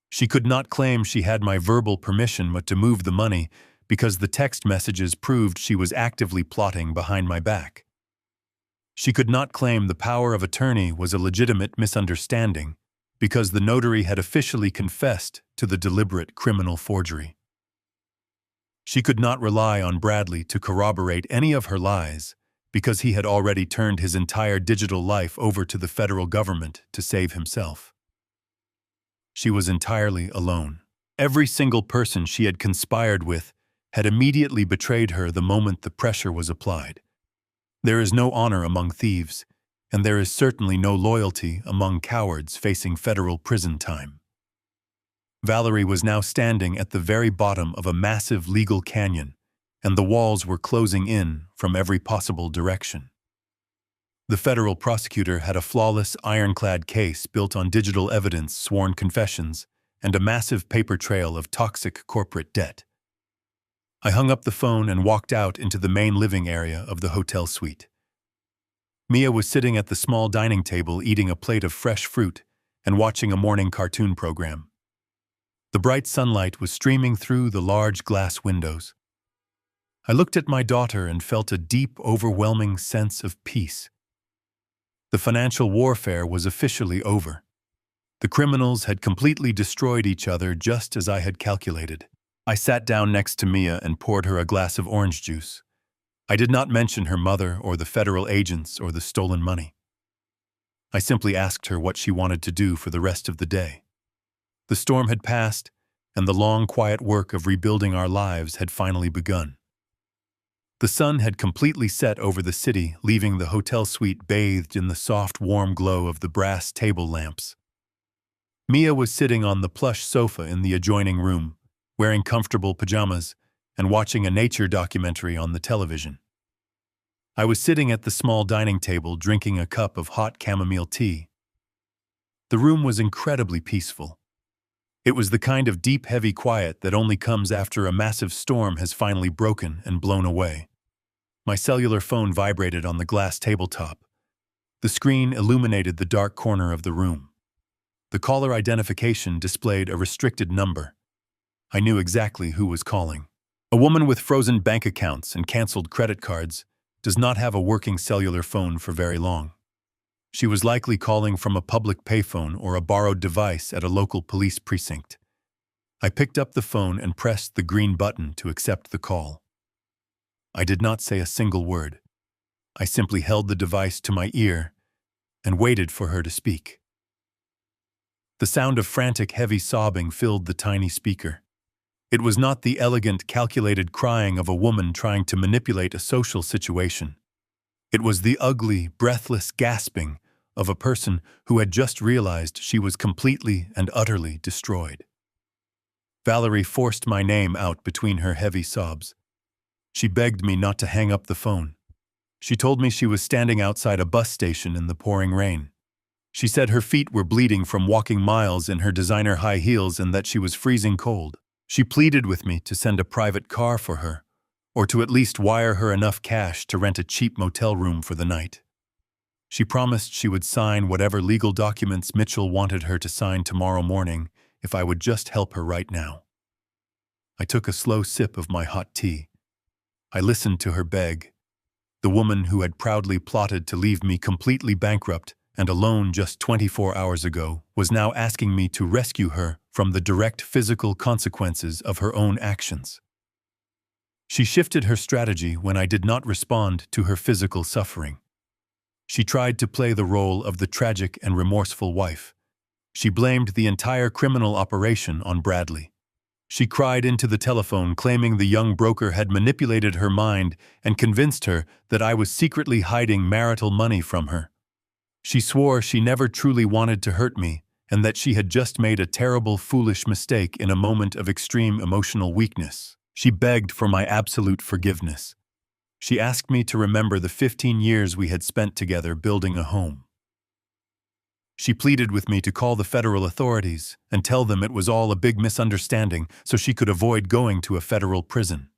She could not claim she had my verbal permission to move the money because the text messages proved she was actively plotting behind my back. She could not claim the power of attorney was a legitimate misunderstanding because the notary had officially confessed to the deliberate criminal forgery. She could not rely on Bradley to corroborate any of her lies because he had already turned his entire digital life over to the federal government to save himself. She was entirely alone. Every single person she had conspired with had immediately betrayed her the moment the pressure was applied. There is no honor among thieves, and there is certainly no loyalty among cowards facing federal prison time. Valerie was now standing at the very bottom of a massive legal canyon, and the walls were closing in from every possible direction. The federal prosecutor had a flawless, ironclad case built on digital evidence, sworn confessions, and a massive paper trail of toxic corporate debt. I hung up the phone and walked out into the main living area of the hotel suite. Mia was sitting at the small dining table eating a plate of fresh fruit and watching a morning cartoon program. The bright sunlight was streaming through the large glass windows. I looked at my daughter and felt a deep, overwhelming sense of peace. The financial warfare was officially over. The criminals had completely destroyed each other just as I had calculated. I sat down next to Mia and poured her a glass of orange juice. I did not mention her mother or the federal agents or the stolen money. I simply asked her what she wanted to do for the rest of the day. The storm had passed, and the long, quiet work of rebuilding our lives had finally begun. The sun had completely set over the city, leaving the hotel suite bathed in the soft, warm glow of the brass table lamps. Mia was sitting on the plush sofa in the adjoining room, wearing comfortable pajamas and watching a nature documentary on the television. I was sitting at the small dining table drinking a cup of hot chamomile tea. The room was incredibly peaceful. It was the kind of deep, heavy quiet that only comes after a massive storm has finally broken and blown away. My cellular phone vibrated on the glass tabletop. The screen illuminated the dark corner of the room. The caller identification displayed a restricted number. I knew exactly who was calling. A woman with frozen bank accounts and canceled credit cards does not have a working cellular phone for very long. She was likely calling from a public payphone or a borrowed device at a local police precinct. I picked up the phone and pressed the green button to accept the call. I did not say a single word. I simply held the device to my ear and waited for her to speak. The sound of frantic, heavy sobbing filled the tiny speaker. It was not the elegant, calculated crying of a woman trying to manipulate a social situation. It was the ugly, breathless gasping of a person who had just realized she was completely and utterly destroyed. Valerie forced my name out between her heavy sobs. She begged me not to hang up the phone. She told me she was standing outside a bus station in the pouring rain. She said her feet were bleeding from walking miles in her designer high heels and that she was freezing cold. She pleaded with me to send a private car for her, or to at least wire her enough cash to rent a cheap motel room for the night. She promised she would sign whatever legal documents Mitchell wanted her to sign tomorrow morning if I would just help her right now. I took a slow sip of my hot tea. I listened to her beg. The woman who had proudly plotted to leave me completely bankrupt and alone just 24 hours ago, was now asking me to rescue her from the direct physical consequences of her own actions. She shifted her strategy when I did not respond to her physical suffering. She tried to play the role of the tragic and remorseful wife. She blamed the entire criminal operation on Bradley. She cried into the telephone, claiming the young broker had manipulated her mind and convinced her that I was secretly hiding marital money from her. She swore she never truly wanted to hurt me and that she had just made a terrible, foolish mistake in a moment of extreme emotional weakness. She begged for my absolute forgiveness. She asked me to remember the 15 years we had spent together building a home. She pleaded with me to call the federal authorities and tell them it was all a big misunderstanding so she could avoid going to a federal prison.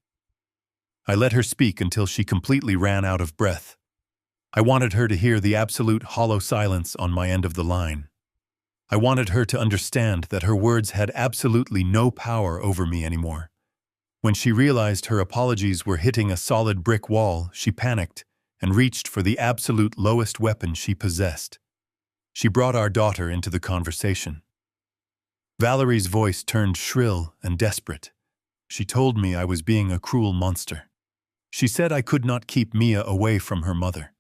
I let her speak until she completely ran out of breath. I wanted her to hear the absolute hollow silence on my end of the line. I wanted her to understand that her words had absolutely no power over me anymore. When she realized her apologies were hitting a solid brick wall, she panicked and reached for the absolute lowest weapon she possessed. She brought our daughter into the conversation. Valerie's voice turned shrill and desperate. She told me I was being a cruel monster. She said I could not keep Mia away from her mother.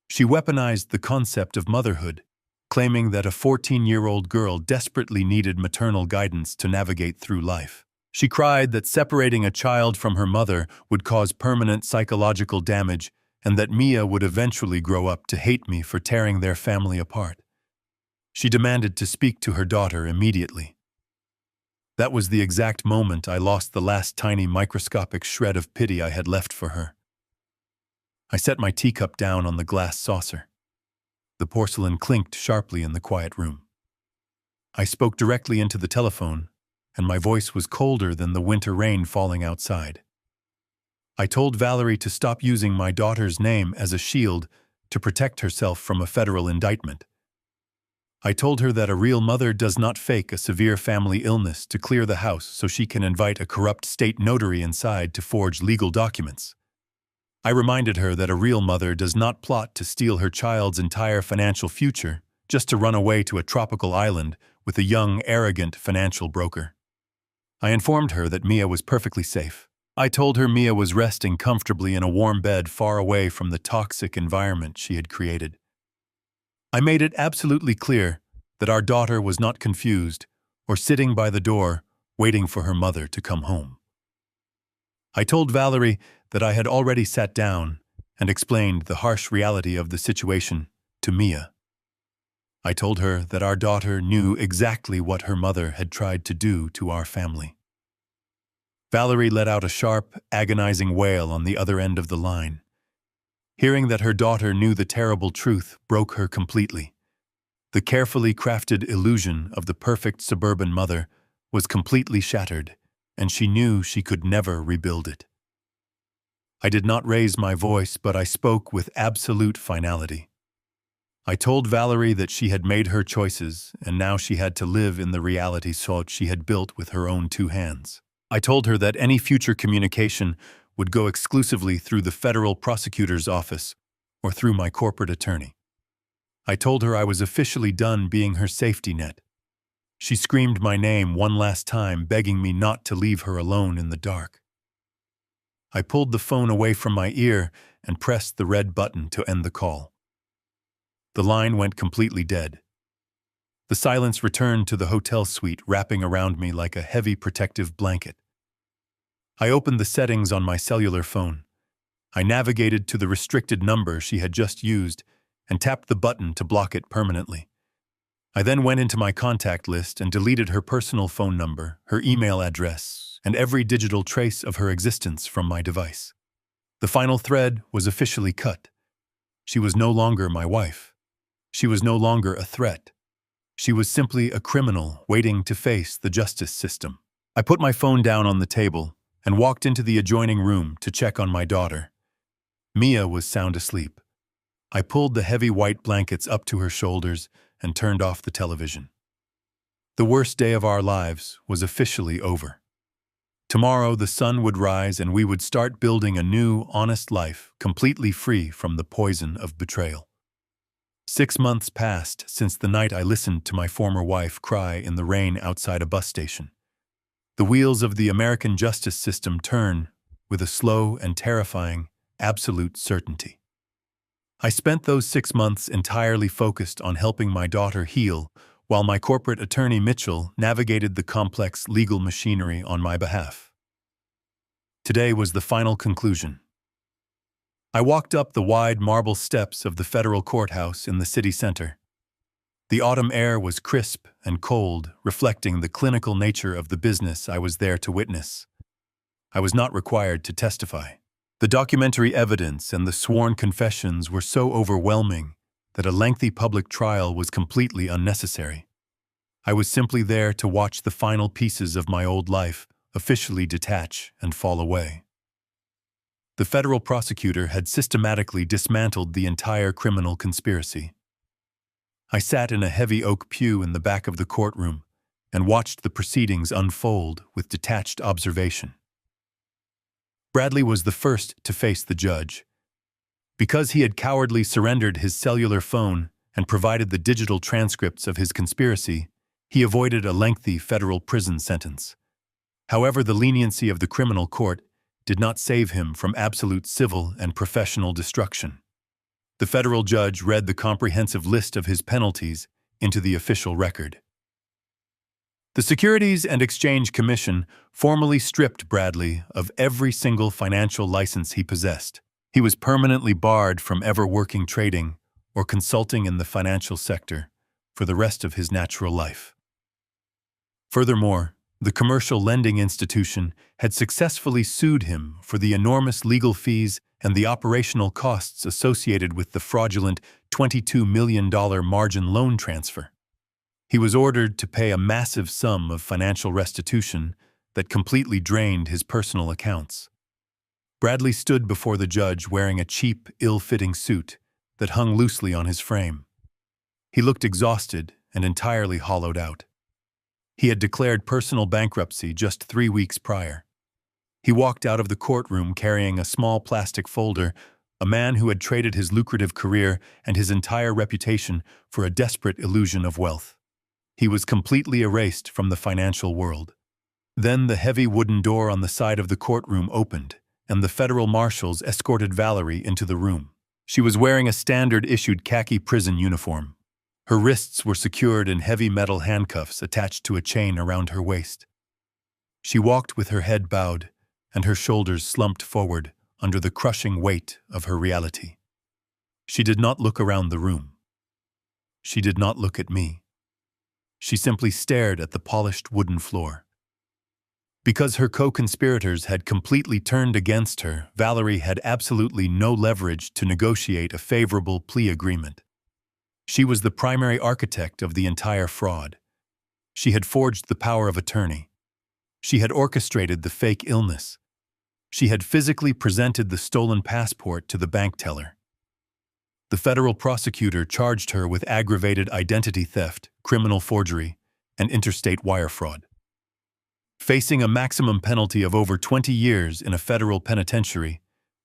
She weaponized the concept of motherhood, claiming that a 14-year-old girl desperately needed maternal guidance to navigate through life. She cried that separating a child from her mother would cause permanent psychological damage and that Mia would eventually grow up to hate me for tearing their family apart. She demanded to speak to her daughter immediately. That was the exact moment I lost the last tiny microscopic shred of pity I had left for her. I set my teacup down on the glass saucer. The porcelain clinked sharply in the quiet room. I spoke directly into the telephone, and my voice was colder than the winter rain falling outside. I told Valerie to stop using my daughter's name as a shield to protect herself from a federal indictment. I told her that a real mother does not fake a severe family illness to clear the house so she can invite a corrupt state notary inside to forge legal documents. I reminded her that a real mother does not plot to steal her child's entire financial future just to run away to a tropical island with a young, arrogant financial broker. I informed her that Mia was perfectly safe. I told her Mia was resting comfortably in a warm bed far away from the toxic environment she had created. I made it absolutely clear that our daughter was not confused or sitting by the door waiting for her mother to come home. I told Valerie that I had already sat down and explained the harsh reality of the situation to Mia. I told her that our daughter knew exactly what her mother had tried to do to our family. Valerie let out a sharp, agonizing wail on the other end of the line. Hearing that her daughter knew the terrible truth broke her completely. The carefully crafted illusion of the perfect suburban mother was completely shattered, and she knew she could never rebuild it. I did not raise my voice, but I spoke with absolute finality. I told Valerie that she had made her choices, and now she had to live in the reality she had built with her own two hands. I told her that any future communication would go exclusively through the federal prosecutor's office or through my corporate attorney. I told her I was officially done being her safety net. She screamed my name one last time, begging me not to leave her alone in the dark. I pulled the phone away from my ear and pressed the red button to end the call. The line went completely dead. The silence returned to the hotel suite, wrapping around me like a heavy protective blanket. I opened the settings on my cellular phone. I navigated to the restricted number she had just used and tapped the button to block it permanently. I then went into my contact list and deleted her personal phone number, her email address, and every digital trace of her existence from my device. The final thread was officially cut. She was no longer my wife. She was no longer a threat. She was simply a criminal waiting to face the justice system. I put my phone down on the table and walked into the adjoining room to check on my daughter. Mia was sound asleep. I pulled the heavy white blankets up to her shoulders and turned off the television. The worst day of our lives was officially over. Tomorrow the sun would rise and we would start building a new, honest life, completely free from the poison of betrayal. 6 months passed since the night I listened to my former wife cry in the rain outside a bus station. The wheels of the American justice system turn with a slow and terrifying, absolute certainty. I spent those 6 months entirely focused on helping my daughter heal, while my corporate attorney Mitchell navigated the complex legal machinery on my behalf. Today was the final conclusion. I walked up the wide marble steps of the federal courthouse in the city center. The autumn air was crisp and cold, reflecting the clinical nature of the business I was there to witness. I was not required to testify. The documentary evidence and the sworn confessions were so overwhelming that a lengthy public trial was completely unnecessary. I was simply there to watch the final pieces of my old life officially detach and fall away. The federal prosecutor had systematically dismantled the entire criminal conspiracy. I sat in a heavy oak pew in the back of the courtroom and watched the proceedings unfold with detached observation. Bradley was the first to face the judge. Because he had cowardly surrendered his cellular phone and provided the digital transcripts of his conspiracy, he avoided a lengthy federal prison sentence. However, the leniency of the criminal court did not save him from absolute civil and professional destruction. The federal judge read the comprehensive list of his penalties into the official record. The Securities and Exchange Commission formally stripped Bradley of every single financial license he possessed. He was permanently barred from ever working trading or consulting in the financial sector for the rest of his natural life. Furthermore, the commercial lending institution had successfully sued him for the enormous legal fees and the operational costs associated with the fraudulent $22 million margin loan transfer. He was ordered to pay a massive sum of financial restitution that completely drained his personal accounts. Bradley stood before the judge wearing a cheap, ill-fitting suit that hung loosely on his frame. He looked exhausted and entirely hollowed out. He had declared personal bankruptcy just 3 weeks prior. He walked out of the courtroom carrying a small plastic folder, a man who had traded his lucrative career and his entire reputation for a desperate illusion of wealth. He was completely erased from the financial world. Then the heavy wooden door on the side of the courtroom opened, and the federal marshals escorted Valerie into the room. She was wearing a standard-issued khaki prison uniform. Her wrists were secured in heavy metal handcuffs attached to a chain around her waist. She walked with her head bowed and her shoulders slumped forward under the crushing weight of her reality. She did not look around the room. She did not look at me. She simply stared at the polished wooden floor. Because her co-conspirators had completely turned against her, Valerie had absolutely no leverage to negotiate a favorable plea agreement. She was the primary architect of the entire fraud. She had forged the power of attorney. She had orchestrated the fake illness. She had physically presented the stolen passport to the bank teller. The federal prosecutor charged her with aggravated identity theft, criminal forgery, and interstate wire fraud. Facing a maximum penalty of over 20 years in a federal penitentiary,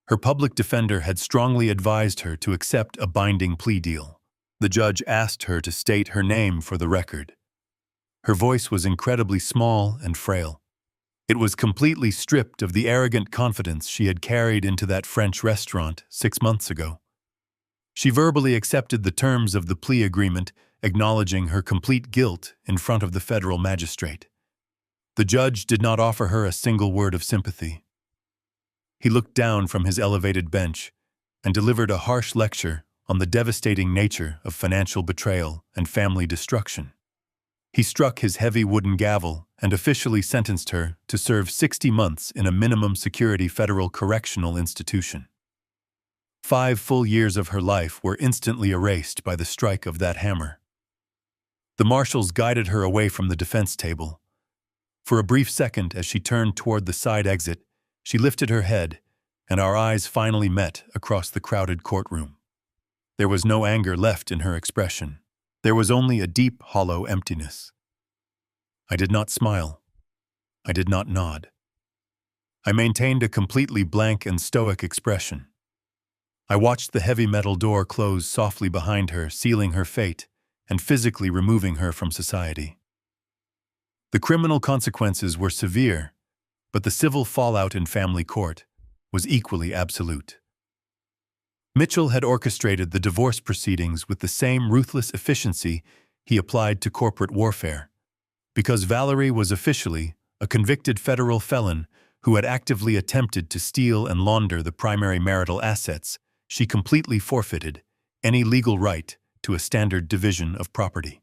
her public defender had strongly advised her to accept a binding plea deal. The judge asked her to state her name for the record. Her voice was incredibly small and frail. It was completely stripped of the arrogant confidence she had carried into that French restaurant 6 months ago. She verbally accepted the terms of the plea agreement, acknowledging her complete guilt in front of the federal magistrate. The judge did not offer her a single word of sympathy. He looked down from his elevated bench and delivered a harsh lecture on the devastating nature of financial betrayal and family destruction. He struck his heavy wooden gavel and officially sentenced her to serve 60 months in a minimum security federal correctional institution. 5 full years of her life were instantly erased by the strike of that hammer. The marshals guided her away from the defense table. For a brief second, as she turned toward the side exit, she lifted her head, and our eyes finally met across the crowded courtroom. There was no anger left in her expression. There was only a deep, hollow emptiness. I did not smile. I did not nod. I maintained a completely blank and stoic expression. I watched the heavy metal door close softly behind her, sealing her fate and physically removing her from society. The criminal consequences were severe, but the civil fallout in family court was equally absolute. Mitchell had orchestrated the divorce proceedings with the same ruthless efficiency he applied to corporate warfare, because Valerie was officially a convicted federal felon who had actively attempted to steal and launder the primary marital assets. She completely forfeited any legal right to a standard division of property.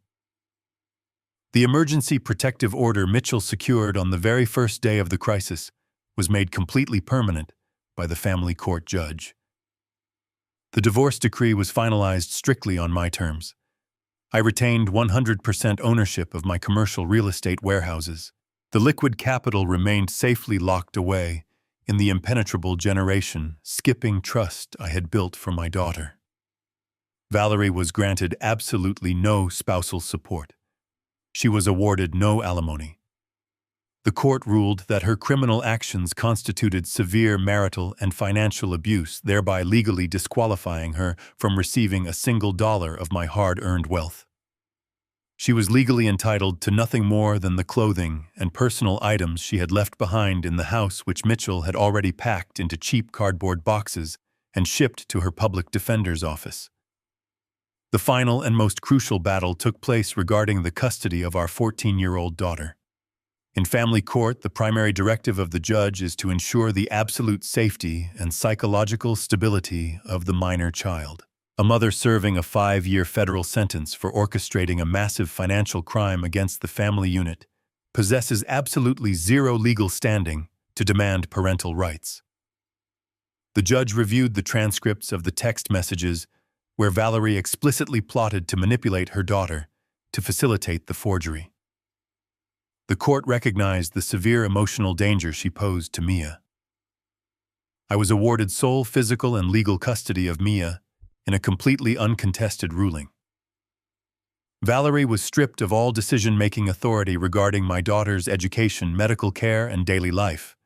The emergency protective order Mitchell secured on the very first day of the crisis was made completely permanent by the family court judge. The divorce decree was finalized strictly on my terms. I retained 100% ownership of my commercial real estate warehouses. The liquid capital remained safely locked away in the impenetrable generation-skipping trust I had built for my daughter. Valerie was granted absolutely no spousal support. She was awarded no alimony. The court ruled that her criminal actions constituted severe marital and financial abuse, thereby legally disqualifying her from receiving a single dollar of my hard-earned wealth. She was legally entitled to nothing more than the clothing and personal items she had left behind in the house, which Mitchell had already packed into cheap cardboard boxes and shipped to her public defender's office. The final and most crucial battle took place regarding the custody of our 14-year-old daughter. In family court, the primary directive of the judge is to ensure the absolute safety and psychological stability of the minor child. A mother serving a 5-year federal sentence for orchestrating a massive financial crime against the family unit possesses absolutely zero legal standing to demand parental rights. The judge reviewed the transcripts of the text messages where Valerie explicitly plotted to manipulate her daughter to facilitate the forgery. The court recognized the severe emotional danger she posed to Mia. I was awarded sole physical and legal custody of Mia in a completely uncontested ruling. Valerie was stripped of all decision-making authority regarding my daughter's education, medical care, and daily life.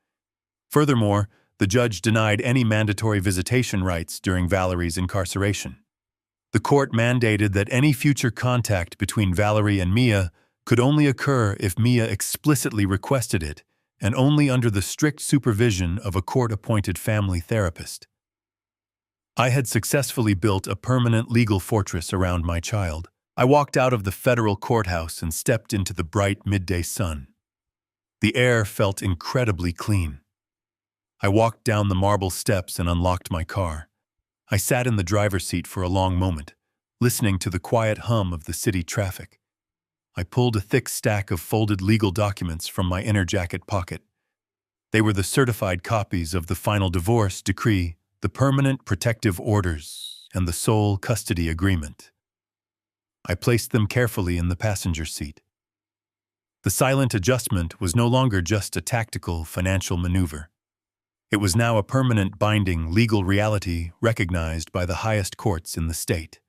Furthermore, the judge denied any mandatory visitation rights during Valerie's incarceration. The court mandated that any future contact between Valerie and Mia could only occur if Mia explicitly requested it, and only under the strict supervision of a court-appointed family therapist. I had successfully built a permanent legal fortress around my child. I walked out of the federal courthouse and stepped into the bright midday sun. The air felt incredibly clean. I walked down the marble steps and unlocked my car. I sat in the driver's seat for a long moment, listening to the quiet hum of the city traffic. I pulled a thick stack of folded legal documents from my inner jacket pocket. They were the certified copies of the final divorce decree, the permanent protective orders, and the sole custody agreement. I placed them carefully in the passenger seat. The silent adjustment was no longer just a tactical financial maneuver. It was now a permanent binding legal reality recognized by the highest courts in the state.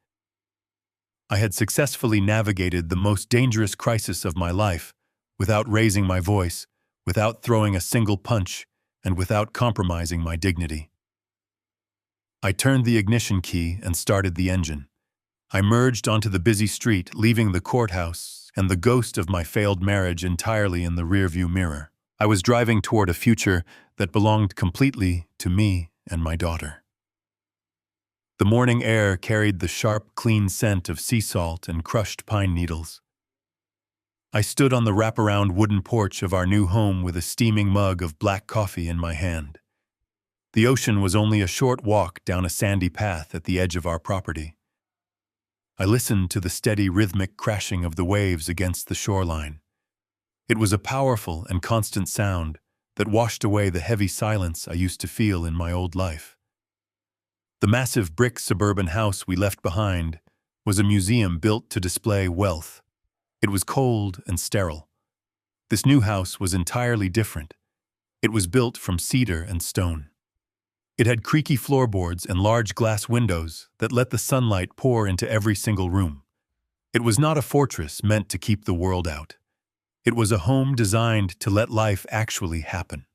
I had successfully navigated the most dangerous crisis of my life without raising my voice, without throwing a single punch, and without compromising my dignity. I turned the ignition key and started the engine. I merged onto the busy street, leaving the courthouse and the ghost of my failed marriage entirely in the rearview mirror. I was driving toward a future that belonged completely to me and my daughter. The morning air carried the sharp, clean scent of sea salt and crushed pine needles. I stood on the wraparound wooden porch of our new home with a steaming mug of black coffee in my hand. The ocean was only a short walk down a sandy path at the edge of our property. I listened to the steady, rhythmic crashing of the waves against the shoreline. It was a powerful and constant sound that washed away the heavy silence I used to feel in my old life. The massive brick suburban house we left behind was a museum built to display wealth. It was cold and sterile. This new house was entirely different. It was built from cedar and stone. It had creaky floorboards and large glass windows that let the sunlight pour into every single room. It was not a fortress meant to keep the world out. It was a home designed to let life actually happen.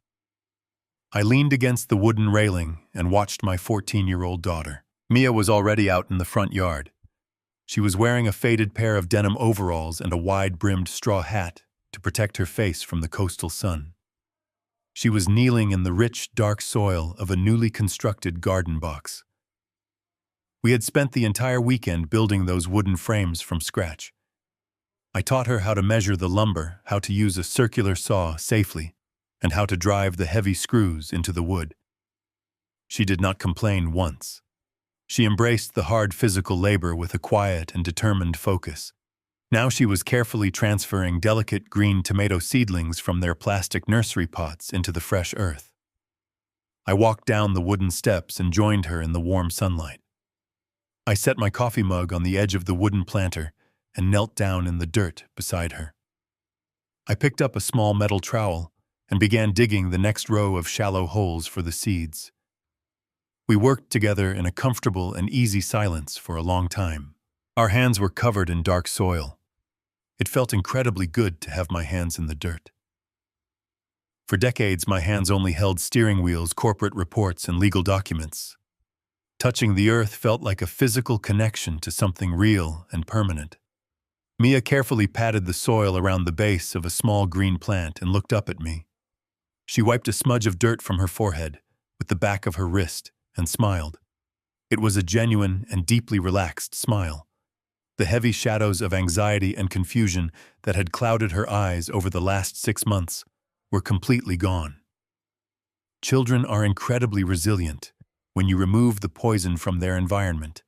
I leaned against the wooden railing and watched my 14-year-old daughter. Mia was already out in the front yard. She was wearing a faded pair of denim overalls and a wide-brimmed straw hat to protect her face from the coastal sun. She was kneeling in the rich, dark soil of a newly constructed garden box. We had spent the entire weekend building those wooden frames from scratch. I taught her how to measure the lumber, how to use a circular saw safely, and how to drive the heavy screws into the wood. She did not complain once. She embraced the hard physical labor with a quiet and determined focus. Now she was carefully transferring delicate green tomato seedlings from their plastic nursery pots into the fresh earth. I walked down the wooden steps and joined her in the warm sunlight. I set my coffee mug on the edge of the wooden planter and knelt down in the dirt beside her. I picked up a small metal trowel and began digging the next row of shallow holes for the seeds. We worked together in a comfortable and easy silence for a long time. Our hands were covered in dark soil. It felt incredibly good to have my hands in the dirt. For decades, my hands only held steering wheels, corporate reports, and legal documents. Touching the earth felt like a physical connection to something real and permanent. Mia carefully patted the soil around the base of a small green plant and looked up at me. She wiped a smudge of dirt from her forehead with the back of her wrist and smiled. It was a genuine and deeply relaxed smile. The heavy shadows of anxiety and confusion that had clouded her eyes over the last 6 months were completely gone. Children are incredibly resilient when you remove the poison from their environment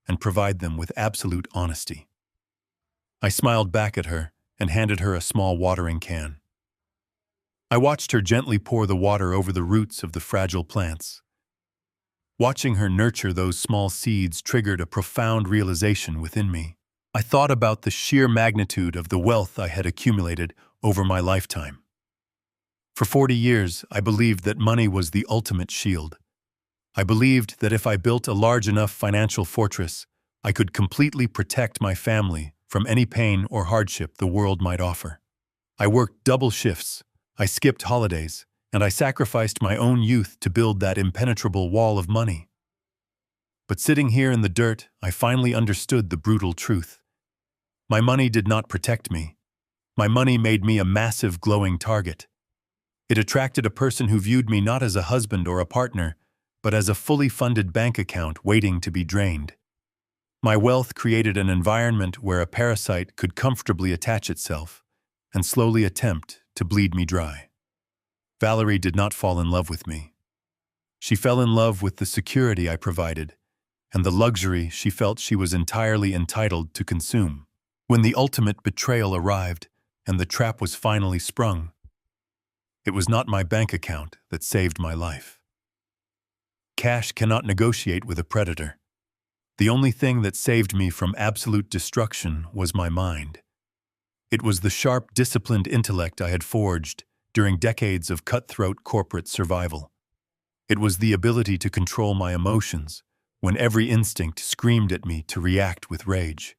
and provide them with absolute honesty. I smiled back at her and handed her a small watering can. I watched her gently pour the water over the roots of the fragile plants. Watching her nurture those small seeds triggered a profound realization within me. I thought about the sheer magnitude of the wealth I had accumulated over my lifetime. For 40 years, I believed that money was the ultimate shield. I believed that if I built a large enough financial fortress, I could completely protect my family from any pain or hardship the world might offer. I worked double shifts, I skipped holidays, and I sacrificed my own youth to build that impenetrable wall of money. But sitting here in the dirt, I finally understood the brutal truth. My money did not protect me. My money made me a massive glowing target. It attracted a person who viewed me not as a husband or a partner, but as a fully funded bank account waiting to be drained. My wealth created an environment where a parasite could comfortably attach itself and slowly attempt to bleed me dry. Valerie did not fall in love with me. She fell in love with the security I provided and the luxury she felt she was entirely entitled to consume. When the ultimate betrayal arrived and the trap was finally sprung, it was not my bank account that saved my life. Cash cannot negotiate with a predator. The only thing that saved me from absolute destruction was my mind. It was the sharp, disciplined intellect I had forged during decades of cutthroat corporate survival. It was the ability to control my emotions when every instinct screamed at me to react with rage.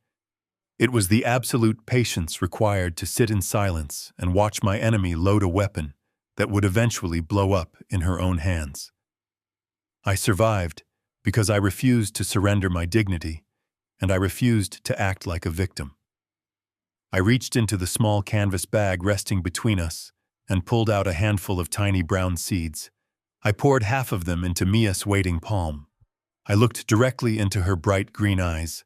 It was the absolute patience required to sit in silence and watch my enemy load a weapon that would eventually blow up in her own hands. I survived because I refused to surrender my dignity, and I refused to act like a victim. I reached into the small canvas bag resting between us and pulled out a handful of tiny brown seeds. I poured half of them into Mia's waiting palm. I looked directly into her bright green eyes.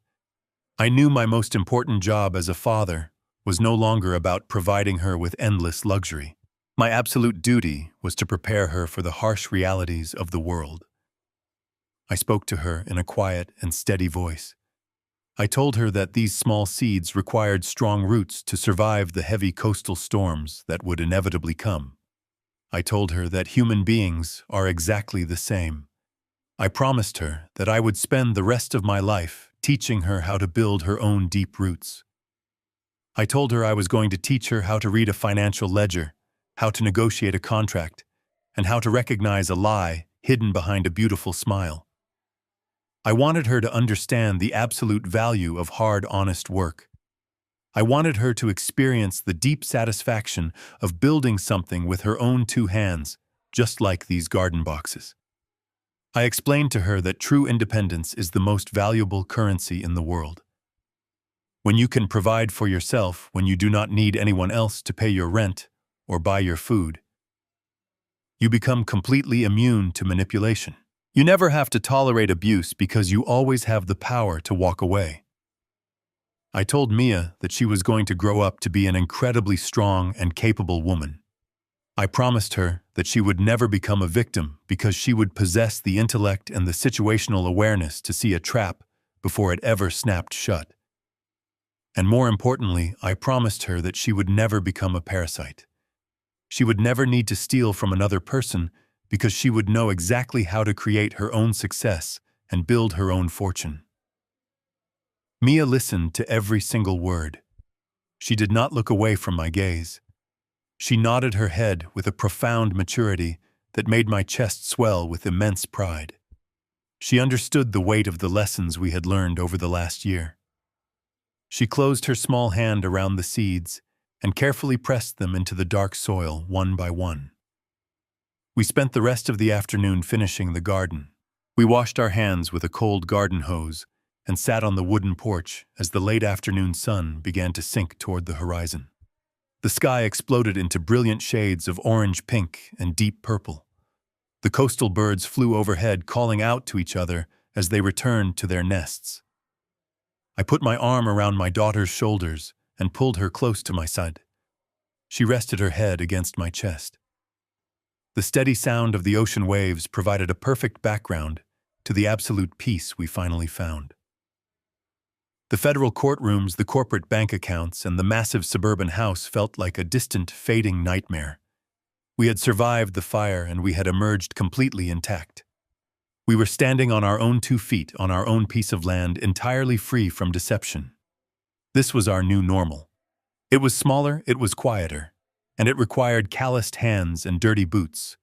I knew my most important job as a father was no longer about providing her with endless luxury. My absolute duty was to prepare her for the harsh realities of the world. I spoke to her in a quiet and steady voice. I told her that these small seeds required strong roots to survive the heavy coastal storms that would inevitably come. I told her that human beings are exactly the same. I promised her that I would spend the rest of my life teaching her how to build her own deep roots. I told her I was going to teach her how to read a financial ledger, how to negotiate a contract, and how to recognize a lie hidden behind a beautiful smile. I wanted her to understand the absolute value of hard, honest work. I wanted her to experience the deep satisfaction of building something with her own 2 hands, just like these garden boxes. I explained to her that true independence is the most valuable currency in the world. When you can provide for yourself, when you do not need anyone else to pay your rent or buy your food, you become completely immune to manipulation. You never have to tolerate abuse because you always have the power to walk away. I told Mia that she was going to grow up to be an incredibly strong and capable woman. I promised her that she would never become a victim because she would possess the intellect and the situational awareness to see a trap before it ever snapped shut. And more importantly, I promised her that she would never become a parasite. She would never need to steal from another person because she would know exactly how to create her own success and build her own fortune. Mia listened to every single word. She did not look away from my gaze. She nodded her head with a profound maturity that made my chest swell with immense pride. She understood the weight of the lessons we had learned over the last year. She closed her small hand around the seeds and carefully pressed them into the dark soil one by one. We spent the rest of the afternoon finishing the garden. We washed our hands with a cold garden hose and sat on the wooden porch as the late afternoon sun began to sink toward the horizon. The sky exploded into brilliant shades of orange, pink, and deep purple. The coastal birds flew overhead, calling out to each other as they returned to their nests. I put my arm around my daughter's shoulders and pulled her close to my side. She rested her head against my chest. The steady sound of the ocean waves provided a perfect background to the absolute peace we finally found. The federal courtrooms, the corporate bank accounts, and the massive suburban house felt like a distant, fading nightmare. We had survived the fire and we had emerged completely intact. We were standing on our own 2 feet on our own piece of land, entirely free from deception. This was our new normal. It was smaller, it was quieter, and it required calloused hands and dirty boots.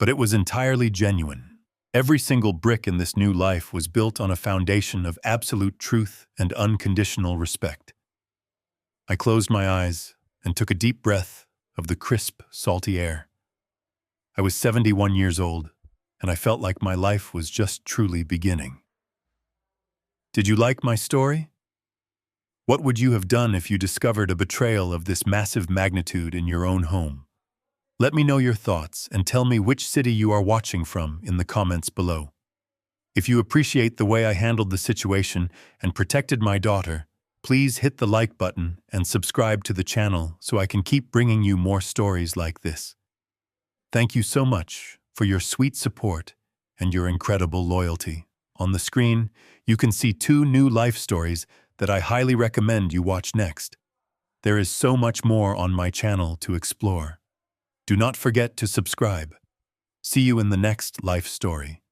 But it was entirely genuine. Every single brick in this new life was built on a foundation of absolute truth and unconditional respect. I closed my eyes and took a deep breath of the crisp, salty air. I was 71 years old, and I felt like my life was just truly beginning. Did you like my story? What would you have done if you discovered a betrayal of this massive magnitude in your own home? Let me know your thoughts and tell me which city you are watching from in the comments below. If you appreciate the way I handled the situation and protected my daughter, please hit the like button and subscribe to the channel so I can keep bringing you more stories like this. Thank you so much for your sweet support and your incredible loyalty. On the screen, you can see 2 new life stories that I highly recommend you watch next. There is so much more on my channel to explore. Do not forget to subscribe. See you in the next life story.